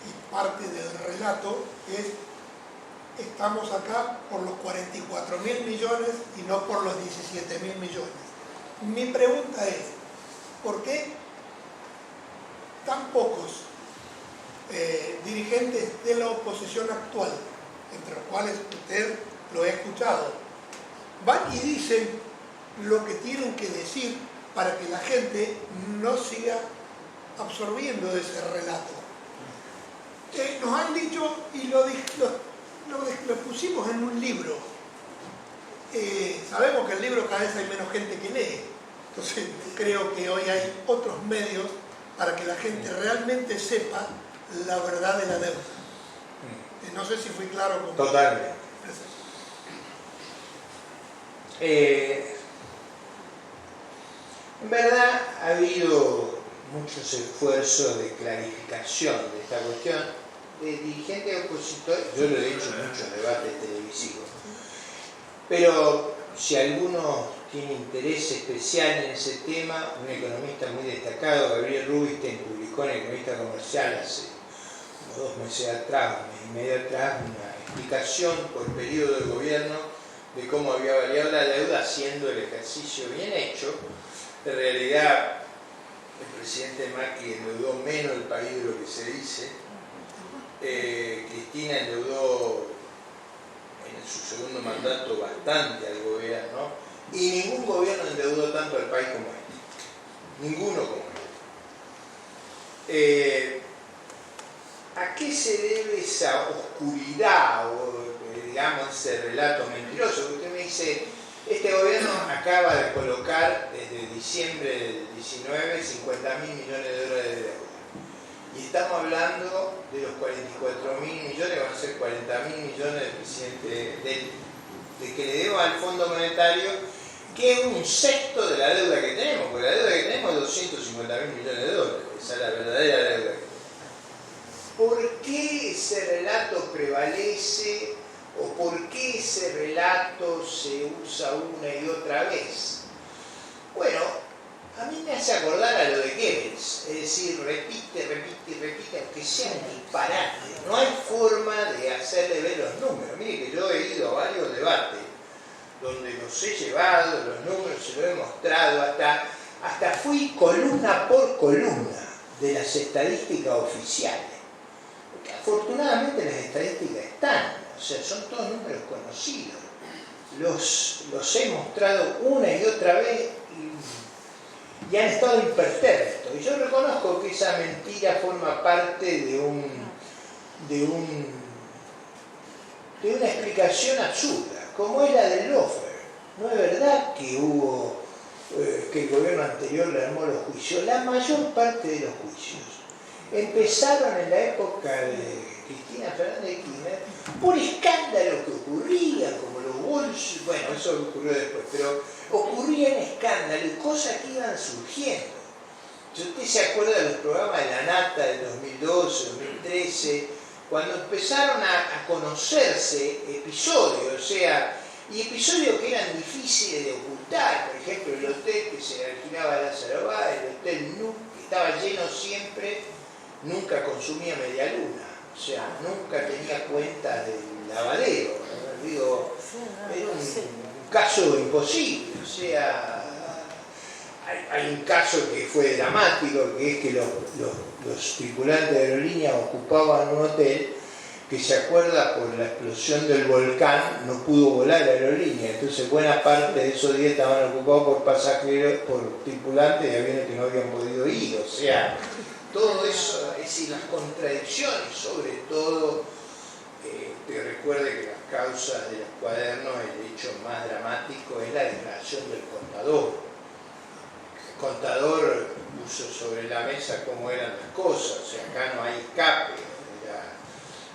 y parte del relato, es: estamos acá por los 44.000 millones y no por los 17.000 millones. Mi pregunta es, ¿por qué tan pocos dirigentes de la oposición actual, entre los cuales usted lo he escuchado, van y dicen lo que tienen que decir para que la gente no siga absorbiendo ese relato? Nos han dicho, y lo pusimos en un libro. Sabemos que el libro cada vez hay menos gente que lee. Entonces creo que hoy hay otros medios para que la gente realmente sepa la verdad de la deuda. No sé si fui claro con... Totalmente. En verdad ha habido muchos esfuerzos de clarificación de esta cuestión de dirigentes opositores. Yo lo he dicho en muchos debates televisivos, pero si alguno tiene interés especial en ese tema, un economista muy destacado, Gabriel Rubinstein, publicó en Economista Comercial hace unos 2 meses atrás, un mes y medio atrás, una explicación por periodo de gobierno de cómo había variado la deuda haciendo el ejercicio bien hecho. En realidad, el presidente Macri endeudó menos el país de lo que se dice. Cristina endeudó en su segundo mandato bastante al gobierno, y ningún gobierno endeudó tanto al país como este. Ninguno como este. ¿A qué se debe esa oscuridad o, digamos, ese relato mentiroso? Usted me dice, este gobierno acaba de colocar desde diciembre del 19 50.000 millones de dólares de deuda. Y estamos hablando de los 44.000 millones, van a ser 40.000 millones del presidente de que le debo al Fondo Monetario, que es un sexto de la deuda que tenemos, porque la deuda que tenemos es 250.000 millones de dólares. Esa es la verdadera deuda que tenemos. ¿Por qué ese relato prevalece o por qué ese relato se usa una y otra vez? Bueno, a mí me hace acordar a lo de Goebbels, es decir, repite, aunque sea un disparate. No hay forma de hacerle ver los números. Mire que yo he ido a varios debates donde los he llevado, los números se los he mostrado, hasta fui columna por columna de las estadísticas oficiales. Porque afortunadamente las estadísticas están, o sea, son todos números conocidos. Los he mostrado una y otra vez y han estado impertérritos. Y yo reconozco que esa mentira forma parte de una explicación absurda, como es la del Lofer. No es verdad que que el gobierno anterior le armó los juicios. La mayor parte de los juicios empezaron en la época de Cristina Fernández de Kirchner por escándalos que ocurrían, como los bolsos, bueno, eso ocurrió después, pero ocurrían escándalos y cosas que iban surgiendo. Si usted se acuerda de los programas de la Nata del 2012, 2013, cuando empezaron a conocerse episodios, o sea, y episodios que eran difíciles de ocultar, por ejemplo, el hotel que se alquilaba a Lázaro Báez, el hotel NUC, que estaba lleno siempre, nunca consumía media luna, o sea, nunca tenía cuenta del lavadero, ¿no? Digo, era un caso imposible, o sea, hay un caso que fue dramático, que es que los tripulantes de aerolínea ocupaban un hotel que, se acuerda, por la explosión del volcán no pudo volar la aerolínea, entonces buena parte de esos días estaban ocupados por pasajeros, por tripulantes de aviones que no habían podido ir, o sea, todo eso, es decir, las contradicciones, sobre todo, te recuerde que las causas de los cuadernos, el hecho más dramático es la declaración del contador. El contador puso sobre la mesa cómo eran las cosas, o sea, acá no hay escape.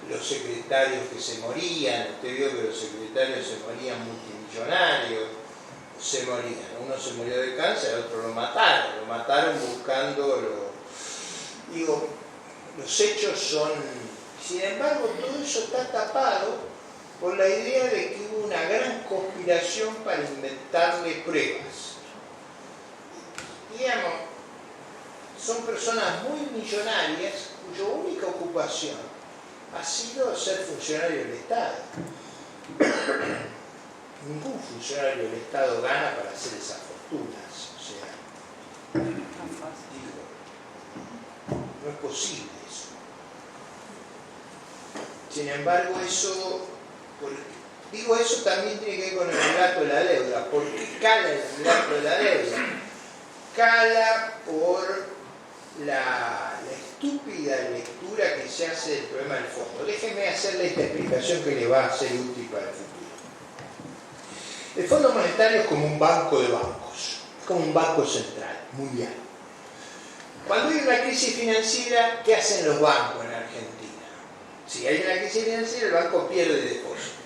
los secretarios que se morían, usted vio que los secretarios se morían multimillonarios, se morían, uno se murió de cáncer, el otro lo mataron buscándolo. Digo, los hechos son, sin embargo, todo eso está tapado por la idea de que hubo una gran conspiración para inventarle pruebas. Digamos, son personas muy millonarias cuya única ocupación ha sido ser funcionario del Estado. Ningún funcionario del Estado gana para hacer esas fortunas. O sea, digo, no es posible eso. Sin embargo, eso, digo, eso también tiene que ver con el relato de la deuda. ¿Por qué cala el relato de la deuda? Cala por la estúpida lectura que se hace del problema del fondo. Déjenme hacerle esta explicación que le va a ser útil para el futuro. El Fondo Monetario es como un banco de bancos, es como un banco central, mundial. Cuando hay una crisis financiera, ¿qué hacen los bancos en Argentina? Si hay una crisis financiera, el banco pierde depósito.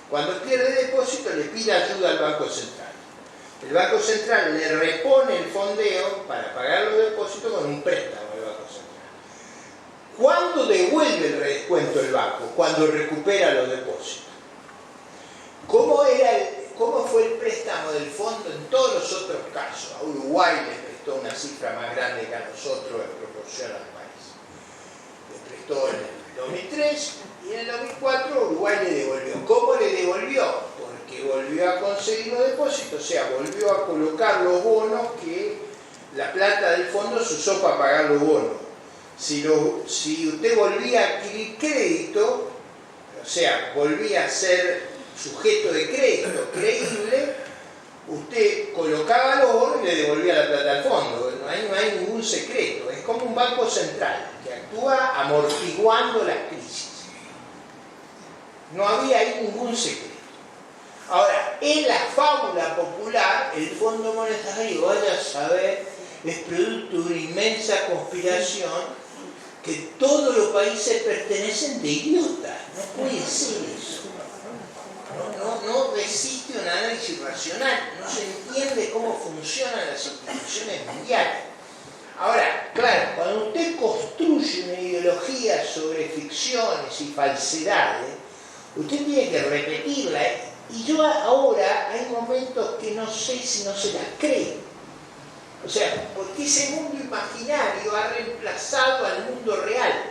Cuando pierde depósito, le pide ayuda al Banco Central. El Banco Central le repone el fondeo para pagar los depósitos con un préstamo al Banco Central. ¿Cuándo devuelve el redescuento el banco? Cuando recupera los depósitos. ¿Cómo fue el préstamo del fondo en todos los otros casos? A Uruguay le prestó una cifra más grande que a nosotros en proporción al país. Le prestó en el 2003 y en el 2004 Uruguay le devolvió. ¿Cómo le devolvió? Porque volvió a conseguir los depósitos, o sea, volvió a colocar los bonos que la plata del fondo se usó para pagar los bonos. Si usted volvía a adquirir crédito, o sea, volvía a ser sujeto de crédito creíble, usted colocaba los bonos y le devolvía la plata al fondo. No hay ningún secreto, es como un banco central que actúa amortiguando las crisis. No había ahí ningún secreto. Ahora, en la fábula popular, el Fondo Monetario, vaya a saber, es producto de una inmensa conspiración que todos los países pertenecen de idiotas. No puede ser eso. No existe un análisis racional, no se entiende cómo funcionan las instituciones mundiales. Ahora, claro, cuando usted construye una ideología sobre ficciones y falsedades, usted tiene que repetirla, y yo ahora hay momentos que no sé si no se las creo. O sea, porque ese mundo imaginario ha reemplazado al mundo real.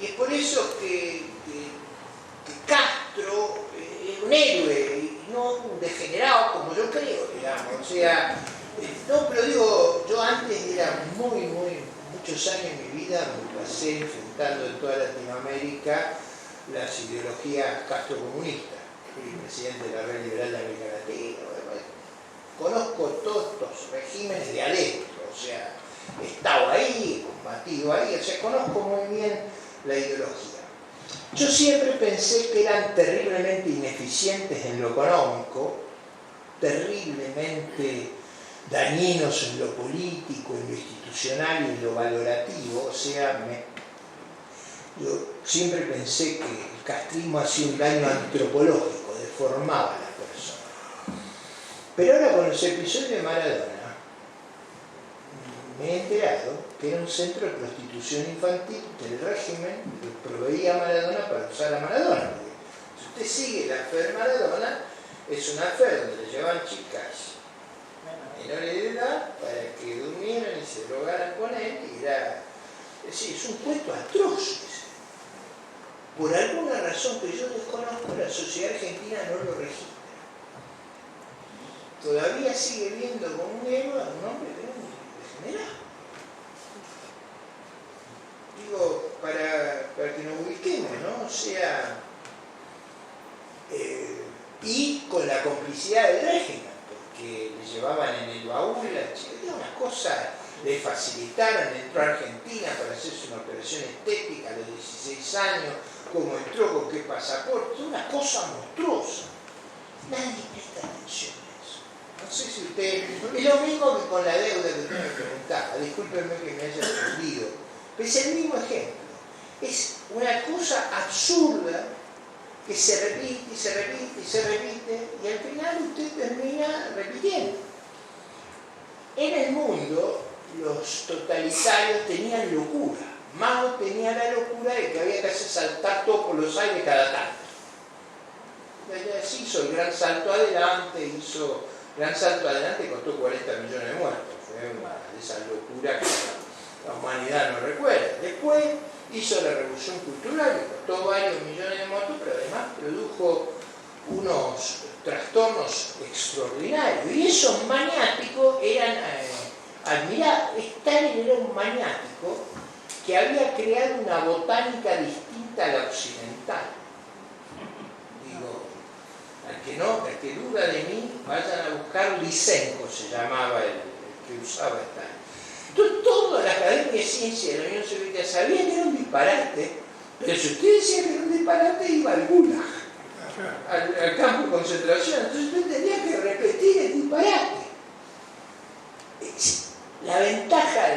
Y es por eso que Castro es un héroe y no un degenerado como yo creo, digamos. O sea, no, pero digo, yo antes era muchos años en mi vida me pasé enfrentando en toda Latinoamérica las ideologías castrocomunistas. Fui presidente de la Red Liberal de América Latina. Conozco todos estos regímenes de adentro, o sea, he estado ahí, combatido ahí, o sea, conozco muy bien la ideología. Yo siempre pensé que eran terriblemente ineficientes en lo económico, terriblemente dañinos en lo político, en lo institucional y en lo valorativo. O sea, yo siempre pensé que el castrismo hacía un daño antropológico, deformaba a la persona. Pero ahora con los episodios de Maradona, me he enterado que era un centro de prostitución infantil del régimen que proveía a Maradona para usar a Maradona. Porque si usted sigue la fe de Maradona, es una fe donde le llevan chicas menores de edad para que durmieran y se drogaran con él. Y era, es decir, es un cuento atroz. Por alguna razón que yo desconozco, la sociedad argentina no lo registra. Todavía sigue viendo como un héroe a un hombre que es un degenerado. Digo, para que nos ubiquemos, ¿no? O sea, y con la complicidad del régimen, porque le llevaban en el baúl la chica, era una cosa, le facilitaron, entró a Argentina para hacerse una operación estética a los 16 años, como entró, con qué pasaporte, una cosa monstruosa. Nadie presta atención a eso. No sé si usted... Es lo mismo que con la deuda que usted me preguntaba, discúlpenme que me haya perdido, pero es el mismo ejemplo. Es una cosa absurda que se repite y se repite y se repite, y al final usted termina repitiendo. En el mundo, los totalitarios tenían locura. Mao tenía la locura de que había que hacer saltar todo por los aires cada tanto. Entonces hizo el gran salto adelante, costó 40 millones de muertos. Fue una de esas locuras que la humanidad no recuerda. Después hizo la revolución cultural, que costó varios millones de muertos, pero además produjo unos trastornos extraordinarios. Y esos maniáticos eran admirables. Stalin era un maniático que había creado una botánica distinta a la occidental. Digo, al que duda de mí, vayan a buscar Lysenko, se llamaba el que usaba Stalin. Entonces, toda la Academia de Ciencias de la Unión Soviética sabía que era un disparate, pero si usted decía que era un disparate, iba al Gulag, al campo de concentración. Entonces usted tenía que repetir el disparate. La ventaja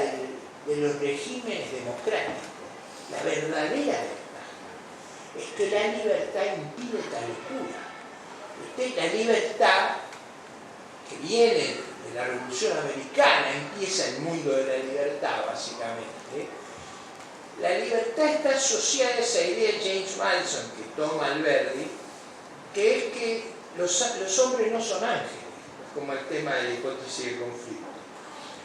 de los regímenes democráticos, la verdadera ventaja, es que la libertad impide esta locura. La libertad que viene de la Revolución Americana, empieza el mundo de la libertad básicamente. La libertad está asociada a esa idea de James Madison que toma Alberti, que es que los hombres no son ángeles, como el tema de la hipótesis de conflicto.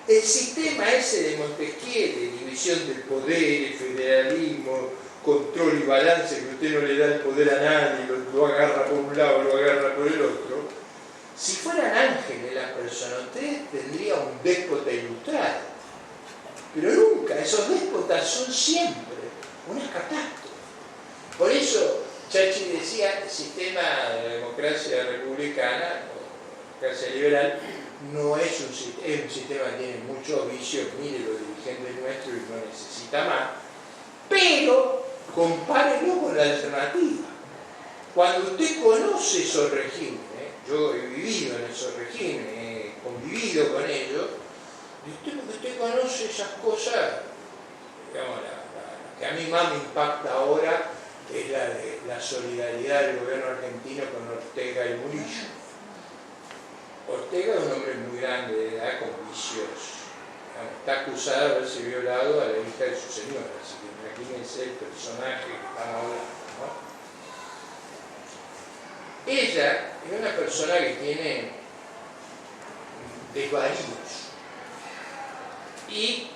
El sistema ese de Montesquieu, de división del poder, el federalismo, control y balance, que usted no le da el poder a nadie, lo agarra por un lado, lo agarra por el otro. Si fueran ángeles las personas, usted tendría un déspota ilustrado. Pero nunca, esos déspotas son siempre una catástrofe. Por eso Churchill decía, el sistema de la democracia republicana, o democracia liberal, no es un sistema que tiene muchos vicios, mire los dirigentes nuestros y no necesita más, pero compárelo con la alternativa. Cuando usted conoce esos regímenes, yo he vivido en esos regímenes, he convivido con ellos, y usted conoce esas cosas, digamos, la que a mí más me impacta ahora es la de la solidaridad del gobierno argentino con Ortega y Murillo. Ortega es un hombre muy grande de edad, con vicios. Está acusado de haberse violado a la hija de su señora, así que imagínense el personaje que estamos hablando, ¿no? Ella es una persona que tiene desvaríos. Y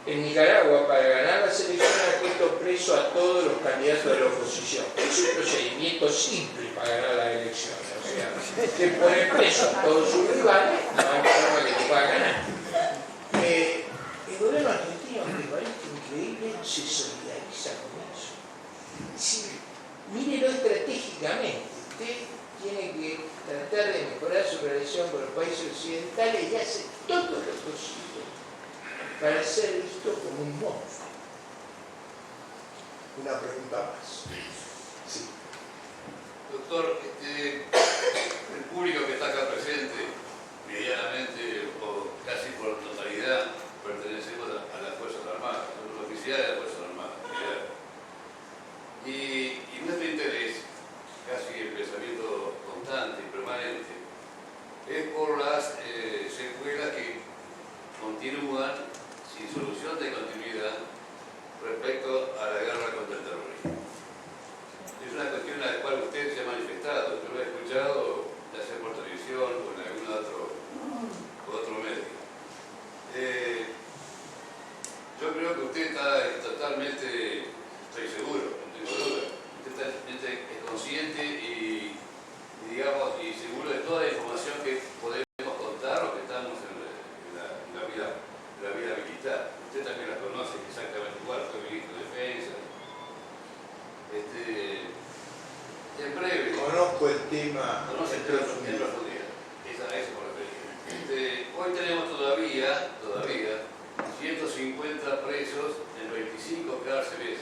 en Nicaragua, para ganar las elecciones, ha puesto preso a todos los candidatos de la oposición. Es un procedimiento simple para ganar las elecciones. O sea, se pone preso a todos sus rivales, no hay forma que lo pueda ganar. El gobierno argentino, me parece increíble, se solidariza con eso. Sí, mírelo estratégicamente. Usted tiene que tratar de mejorar su relación con los países occidentales y hace todo lo posible para ser visto como un monstruo. Una pregunta más. Sí. Doctor, el público que está acá presente, medianamente o casi por totalidad, pertenecemos a las Fuerzas Armadas, a los oficiales de las Fuerzas Armadas. Y nuestro interés, casi el pensamiento constante y permanente, es por las secuelas que continúan sin solución de continuidad respecto a la guerra contra el terrorismo. Es una cuestión a la cual usted se ha manifestado, yo lo he escuchado, ya sea por televisión o en algún otro medio. Yo creo que usted está totalmente, estoy seguro, no tengo duda, usted está totalmente consciente y digamos, y seguro de toda la información que podemos contar o que estamos en la vida militar. Usted también la conoce exactamente igual, fue ministro de Defensa. En breve. Conozco el tema. Conoce en profundidad. Esa es por referir. Hoy tenemos todavía 150 presos en 25 cárceles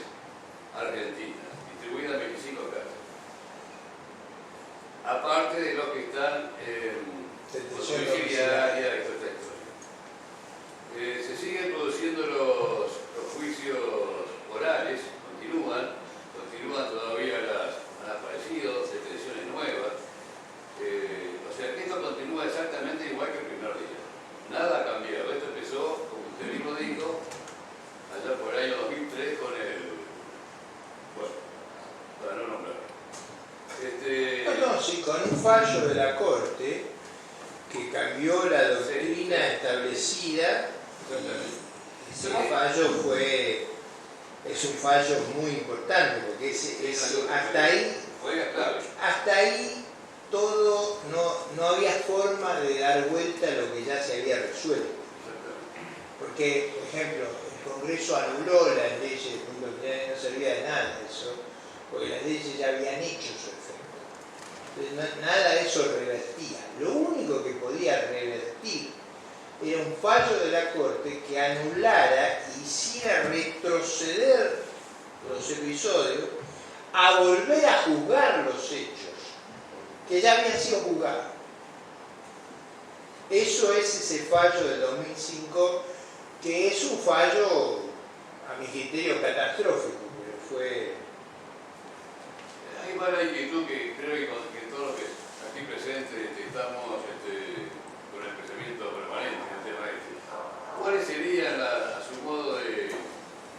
argentinas, distribuidas en 25 cárceles. Aparte de los que están en domiciliaria, etc. Se siguen produciendo los juicios orales, continúan. con un fallo de la Corte que cambió la doctrina establecida. Ese fallo es un fallo muy importante, porque hasta ahí todo, no había forma de dar vuelta a lo que ya se había resuelto. Porque, por ejemplo, el Congreso anuló las leyes, no servía de nada eso, porque las leyes ya habían hecho su efecto. Entonces, nada de eso revertía. Lo único que podía revertir era un fallo de la Corte que anulara y hiciera retroceder los episodios a volver a juzgar los hechos que ya habían sido juzgados. Eso es ese fallo del 2005, que es un fallo, a mi criterio, catastrófico, pero fue... Hay mala inquietud que creo que todos los que aquí presentes estamos con el pensamiento permanente en el tema este. ¿Cuáles serían, a su modo de,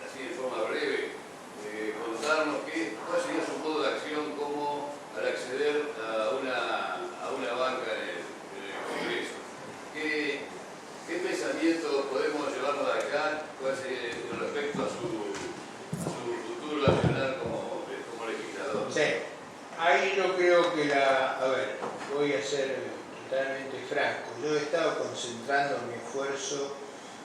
así de forma breve, contarnos cuál sería su modo de acción como al acceder a una banca en el Congreso? ¿Qué pensamiento podemos llevarnos de acá con respecto a su futuro accionar como legislador? Sí, ahí yo creo que a ver, voy a ser totalmente franco. Yo he estado concentrando mi esfuerzo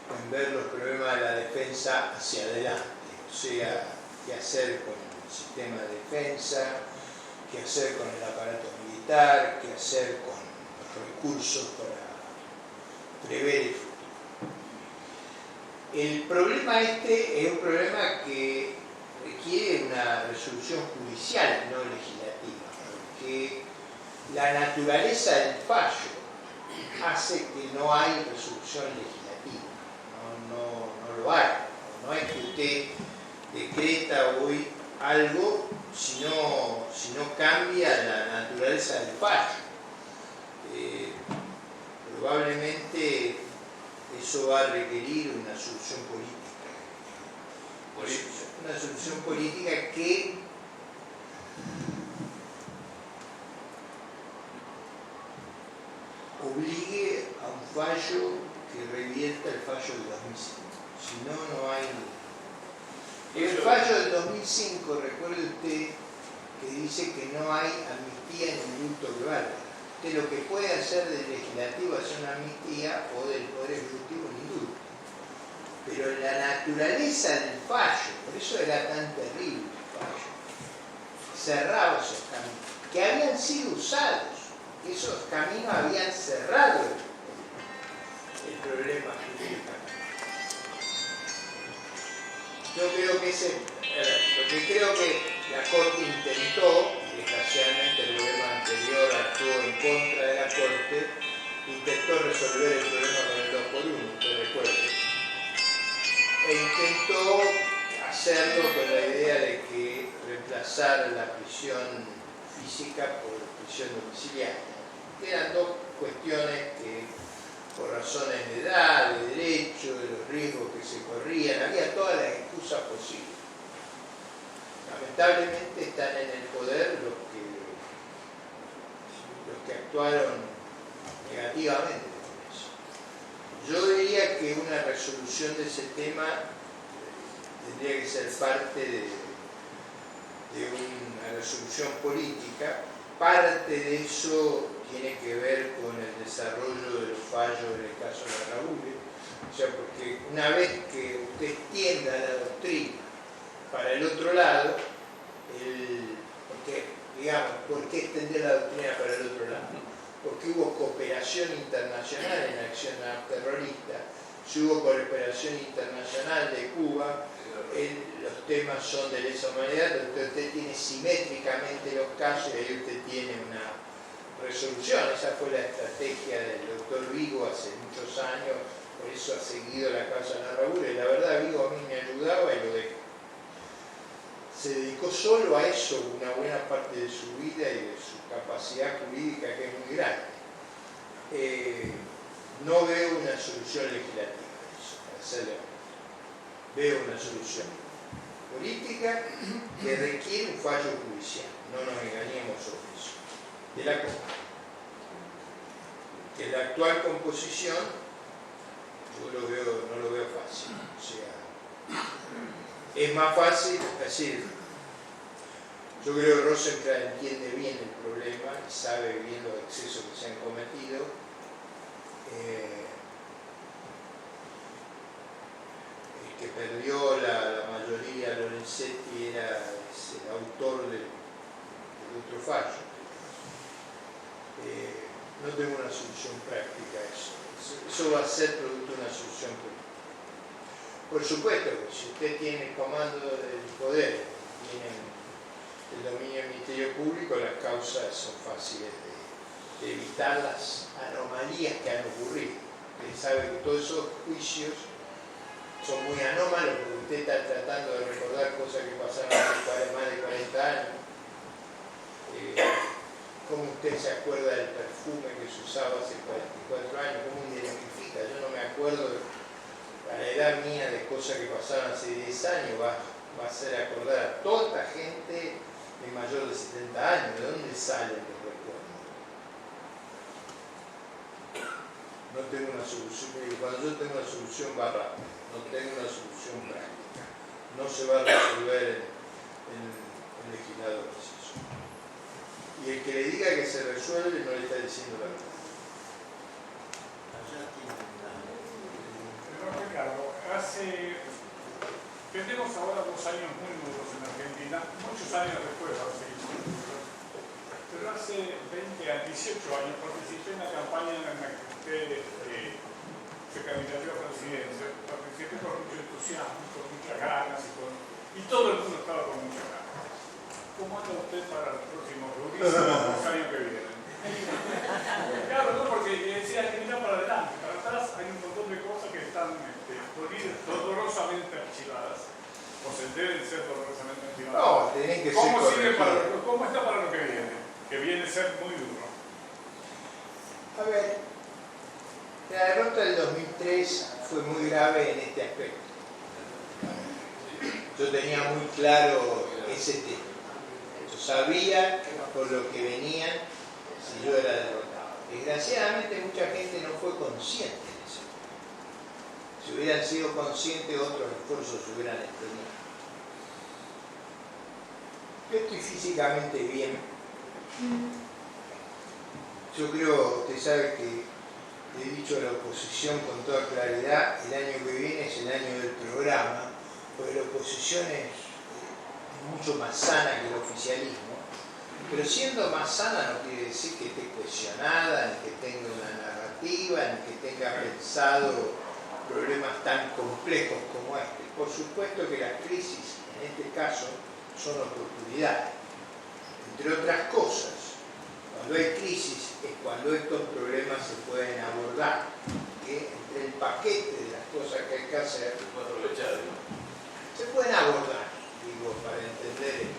en ver los problemas de la defensa hacia adelante, o sea, qué hacer con el sistema de defensa, qué hacer con el aparato militar, qué hacer con los recursos para prever el futuro. El problema este es un problema que requiere una resolución judicial, no legislativa, porque la naturaleza del fallo hace que no hay resolución legislativa, no lo hay. No es que usted decreta hoy algo si no cambia la naturaleza del fallo. Probablemente eso va a requerir una solución política. Una solución política que obligue a un fallo que revierta el fallo del 2005. Si no, no hay... El fallo del 2005, recuerde usted, que dice que no hay amnistía en el indulto global. Usted lo que puede hacer del legislativo es una amnistía o del poder ejecutivo un indulto. Pero la naturaleza del fallo, por eso era tan terrible el fallo, cerraba esos caminos, que habían sido usados. Esos caminos habían cerrado el problema jurídico. Yo creo que lo que creo que la Corte intentó, y desgraciadamente el gobierno anterior actuó en contra de la Corte, intentó resolver el problema con el 2x1, usted recuerde, e intentó hacerlo con la idea de que reemplazar la prisión física por prisión domiciliaria. Eran dos cuestiones que, por razones de edad, de derecho, de los riesgos que se corrían, había todas las excusas posibles. Lamentablemente están en el poder los que actuaron negativamente con eso. Yo diría que una resolución de ese tema tendría que ser parte de una resolución política. Parte de eso tiene que ver con el desarrollo de los fallos del caso de Raúl. O sea, porque una vez que usted extienda la doctrina para el otro lado, ¿por qué extender la doctrina para el otro lado? Porque hubo cooperación internacional en la acción terrorista, si hubo cooperación internacional de Cuba, los temas son de lesa humanidad, entonces usted tiene simétricamente los casos y ahí usted tiene una resolución. Esa fue la estrategia del doctor Vigo hace muchos años, por eso ha seguido la causa de Raúl, y la verdad Vigo a mí me ayudaba y lo dejó. Se dedicó solo a eso una buena parte de su vida y de su capacidad jurídica, que es muy grande. No veo una solución legislativa a eso, para serlo. Veo una solución política que requiere un fallo judicial, no nos engañemos sobre eso. de la Copa. Que la actual composición yo no lo veo fácil. O sea, es más fácil, es decir, yo creo que Rosenkrantz entiende bien el problema y sabe bien los excesos que se han cometido. El que perdió la mayoría, Lorenzetti, era el autor del otro fallo. No tengo una solución práctica a eso. Eso va a ser producto de una solución política. Por supuesto que si usted tiene el comando del poder, tiene el dominio del Ministerio Público, las causas son fáciles de evitar las anomalías que han ocurrido. Usted sabe que todos esos juicios son muy anómalos porque usted está tratando de recordar cosas que pasaron hace más de 40 años. ¿Cómo usted se acuerda del perfume que se usaba hace 44 años? ¿Cómo identifica? Yo no me acuerdo a la edad mía de cosas que pasaron hace 10 años. Va a hacer acordar a toda esta gente de mayor de 70 años. ¿De dónde salen los recuerdos? No tengo una solución. Cuando yo tengo una solución va rápido. No tengo una solución práctica. No se va a resolver en legisladores. Y el que le diga que se resuelve no le está diciendo la verdad. Pero Ricardo, tenemos ahora 2 años muy duros en Argentina, muchos años después, pero hace 18 años participé en la campaña en la que usted se candidató a presidencia. Participé con mucho entusiasmo, con muchas ganas y todo el mundo estaba con muchas ganas. ¿Cómo anda usted para los próximos años que vienen? Claro, no, porque decía que mira para adelante, para atrás hay un montón de cosas que están dolorosamente archivadas, o se deben ser dolorosamente archivadas. No, tienen que ser corregidas. ¿Cómo está para lo que viene? Que viene a ser muy duro. A ver, la derrota del 2003 fue muy grave en este aspecto. Yo tenía muy claro ese tema. Sabía por lo que venían si yo era derrotado. Desgraciadamente mucha gente no fue consciente de eso. Si hubieran sido conscientes, otros esfuerzos se hubieran extendido. Yo estoy físicamente bien. Yo creo, usted sabe que he dicho a la oposición con toda claridad, el año que viene es el año del programa, porque la oposición es mucho más sana que el oficialismo, pero siendo más sana no quiere decir que esté cohesionada, ni que tenga una narrativa, ni que tenga pensado problemas tan complejos como este. Por supuesto que las crisis, en este caso, son oportunidades. Entre otras cosas, cuando hay crisis es cuando estos problemas se pueden abordar, que entre el paquete de las cosas que hay que hacer, se pueden abordar. Digo, para entender el tema.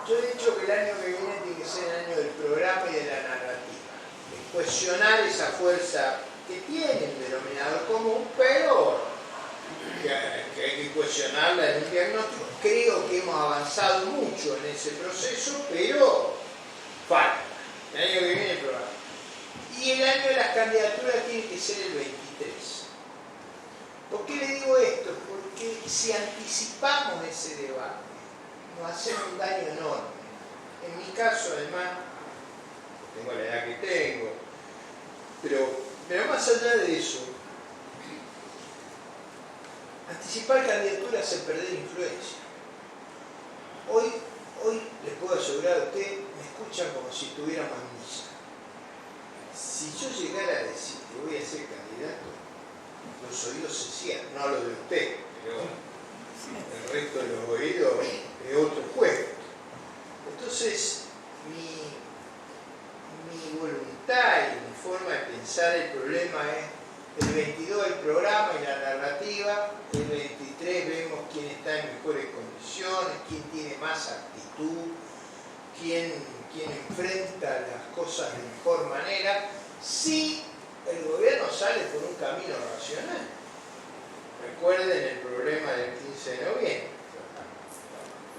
Yo he dicho que el año que viene tiene que ser el año del programa y de la narrativa, de cuestionar esa fuerza que tiene un denominador común, pero que hay que cuestionarla en un diagnóstico. Creo que hemos avanzado mucho en ese proceso, pero falta. El año que viene el programa. Y el año de las candidaturas tiene que ser el 23. ¿Por qué le digo esto? Porque si anticipamos ese debate, nos hacemos un daño enorme. En mi caso, además, tengo la edad que tengo, pero más allá de eso, anticipar candidaturas es perder influencia. Hoy les puedo asegurar a usted, me escuchan como si estuviéramos en misa. Si yo llegara a decir que voy a ser candidato, los oídos se cierran, no los de usted, pero el resto de los oídos es otro juego. Entonces, mi voluntad y mi forma de pensar el problema es el 22 el programa y la narrativa, el 23 vemos quién está en mejores condiciones, quién tiene más actitud, quién enfrenta las cosas de mejor manera, si el gobierno sale por un camino racional. Recuerden el problema del 15 de noviembre.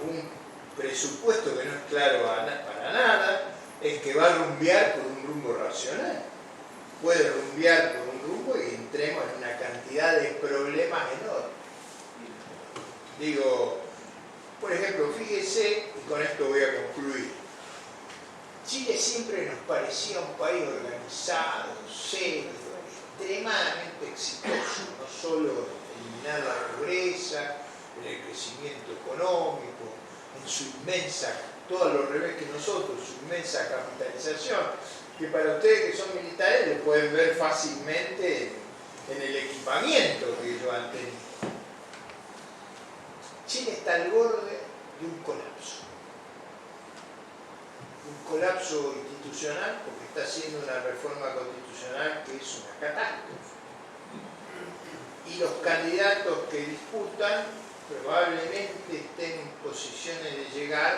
un presupuesto que no es claro para nada, es que va a rumbear por un rumbo racional. Puede rumbear por un rumbo y entremos en una cantidad de problemas enormes. Digo, por ejemplo, fíjese, y con esto voy a concluir, Chile siempre nos parecía un país organizado, serio, extremadamente exitoso, no solo en eliminar la pobreza, en el crecimiento económico, en su inmensa, todo lo revés que nosotros, su inmensa capitalización, que para ustedes que son militares lo pueden ver fácilmente en el equipamiento que ellos han tenido. Chile está al borde de un colapso. Un colapso institucional porque está haciendo una reforma constitucional que es una catástrofe. Y los candidatos que disputan probablemente estén en posiciones de llegar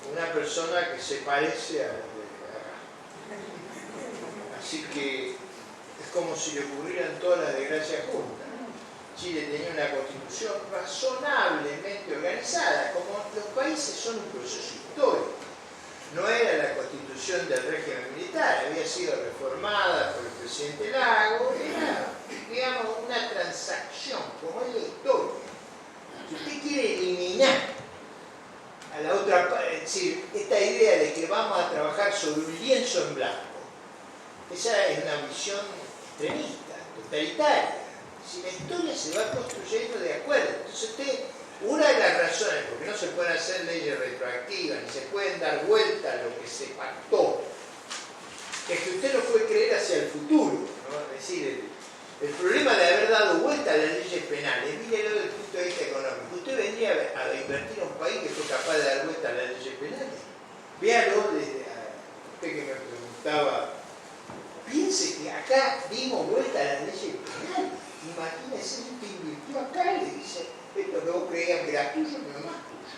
a una persona que se parece a los de acá. Así que es como si le ocurrieran todas las desgracias juntas. Chile tenía una constitución razonablemente organizada, como los países son un proceso histórico. No era la constitución del régimen militar, había sido reformada por el presidente Lago, era, digamos, una transacción, como es la historia. Si usted quiere eliminar a la otra parte, es decir, esta idea de que vamos a trabajar sobre un lienzo en blanco, esa es una visión extremista, totalitaria. Si la historia se va construyendo de acuerdo, entonces usted, una de las razones por qué no se pueden hacer leyes retroactivas, ni se pueden dar vuelta a lo que se pactó, es que usted no puede creer hacia el futuro, ¿no? Es decir, el problema de haber dado vuelta a las leyes penales, mírelo desde el punto de vista económico. Usted vendría a invertir a un país que fue capaz de dar vuelta a las leyes penales. Véalo desde usted que me preguntaba, piense que acá dimos vuelta a las leyes penales. Imagínese que invirtió acá y le dice, esto que vos creías que era tuyo, no es más tuyo.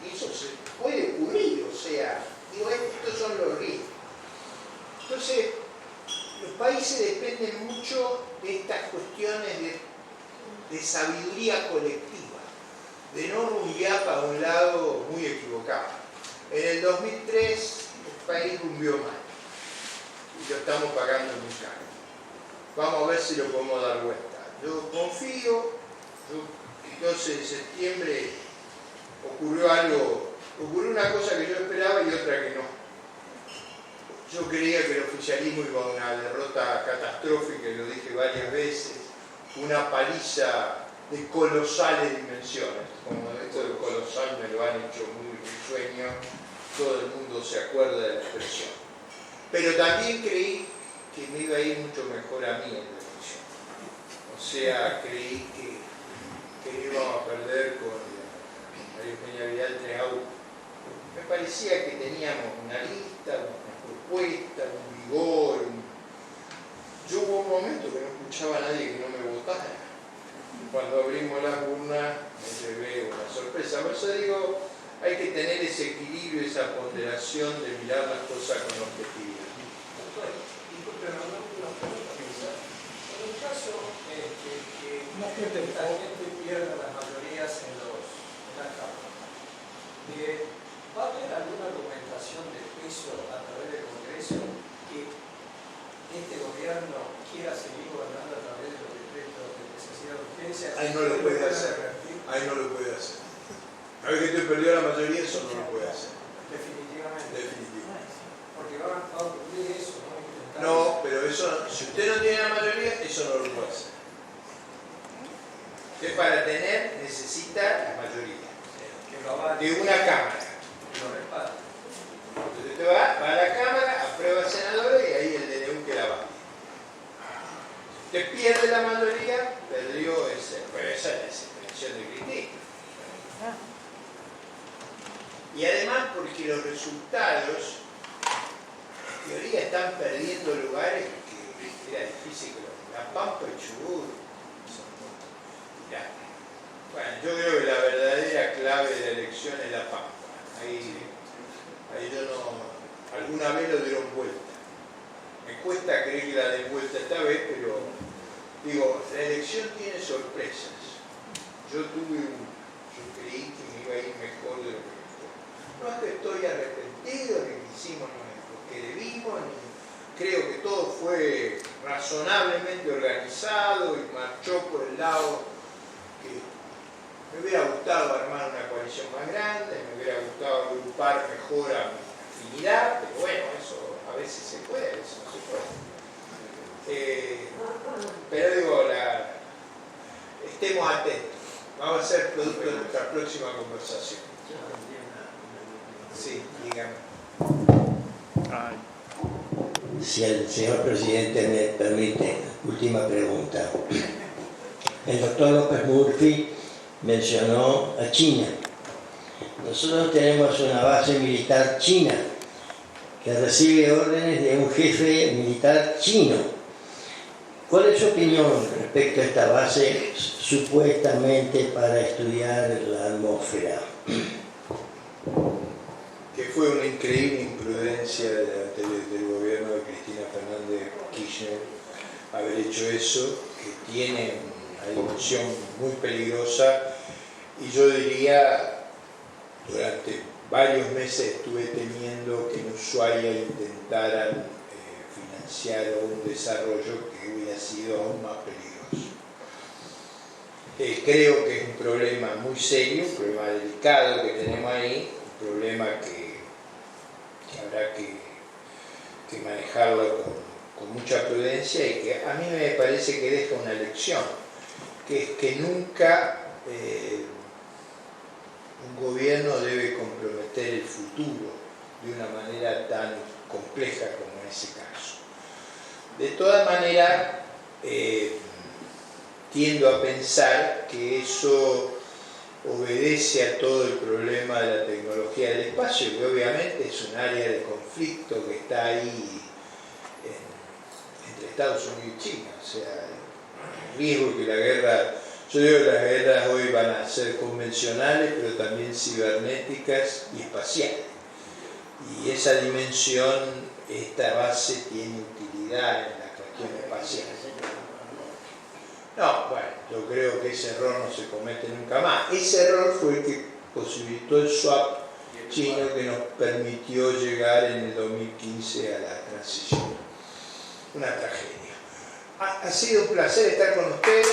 Y eso se puede ocurrir, o sea, digo, estos son los riesgos. Entonces, los países dependen mucho de estas cuestiones de sabiduría colectiva, de no rumbear para un lado muy equivocado. En el 2003 el país rumbeó mal y lo estamos pagando muy caro. Vamos a ver si lo podemos dar vuelta. Yo confío, el 12 de septiembre ocurrió una cosa que yo esperaba y otra que no. Yo creía que el oficialismo iba a una derrota catastrófica, y lo dije varias veces, una paliza de colosales dimensiones. Como esto de colosal me lo han hecho muy risueño, todo el mundo se acuerda de la expresión. Pero también creí que me iba a ir mucho mejor a mí en la elección. O sea, creí que íbamos a perder con María Eugenia Vidal 3-1. Me parecía que teníamos una lista, una propuesta, un vigor. Yo hubo un momento que no escuchaba a nadie que no me votara. Cuando abrimos las urnas me llevé una sorpresa. Por eso digo, hay que tener ese equilibrio, esa ponderación de mirar las cosas con objetividad. Disculpe, una pregunta. En el caso que la gente pierda las mayorías en las cámaras, ¿va a haber alguna argumentación de peso a través del Congreso que este gobierno quiera seguir gobernando a través de los decretos de necesidad de urgencia? Ahí no lo puede hacer. Ahí no lo puede hacer. A ver que usted perdió la mayoría, eso no lo puede hacer. Definitivamente. Definitivamente. Porque va a ocurrir eso, ¿no? No, pero eso, si usted no tiene la mayoría, eso no lo puede hacer. Usted para tener necesita la mayoría de una cámara. Lo respalda. Entonces usted va a la cámara, aprueba el senador y ahí el DNU que la va. Usted pierde la mayoría, perdió ese, pero esa es la expresión de crítica. Y además porque los resultados en teoría están perdiendo lugares que era difícil que la Pampa y Chubut son muy grandes. Bueno, yo creo que la verdadera clave de la elección es la Pampa. Ahí yo no, alguna vez lo dieron vuelta. Me cuesta creer que la den vuelta esta vez, pero digo, la elección tiene sorpresas. Yo tuve yo creí que me iba a ir mejor de lo que me fue. No es que estoy arrepentido de que hicimos lo que debimos, creo que todo fue razonablemente organizado y marchó por el lado que me hubiera gustado armar una coalición más grande, me hubiera gustado agrupar mejor a mi afinidad, pero bueno, eso a veces se puede, a veces no se puede. Pero digo, estemos atentos, vamos a ser producto de nuestra próxima conversación. Sí, dígame. Si el señor presidente me permite, última pregunta. El doctor López Murphy mencionó a China. Nosotros tenemos una base militar china que recibe órdenes de un jefe militar chino. ¿Cuál es su opinión respecto a esta base supuestamente para estudiar la atmósfera? Que fue una increíble imprudencia del gobierno de Cristina Fernández Kirchner haber hecho eso, que tiene una dimensión muy peligrosa, y yo diría, durante varios meses estuve temiendo que en Ushuaia intentaran financiar un desarrollo que hubiera sido aún más peligroso. Creo que es un problema muy serio, un problema delicado que tenemos ahí, un problema que habrá que manejarlo con mucha prudencia, y que a mí me parece que deja una lección, que es que nunca un gobierno debe comprometer el futuro de una manera tan compleja como en ese caso. De todas maneras, tiendo a pensar que eso obedece a todo el problema de la tecnología del espacio, que obviamente es un área de conflicto que está ahí entre Estados Unidos y China. O sea, el riesgo que la guerra, yo digo que las guerras hoy van a ser convencionales, pero también cibernéticas y espaciales. Y esa dimensión, esta base tiene utilidad en la cuestión espacial. No, bueno, yo creo que ese error no se comete nunca más. Ese error fue el que posibilitó el swap chino, que nos permitió llegar en el 2015 a la transición. Una tragedia. Ha sido un placer estar con ustedes.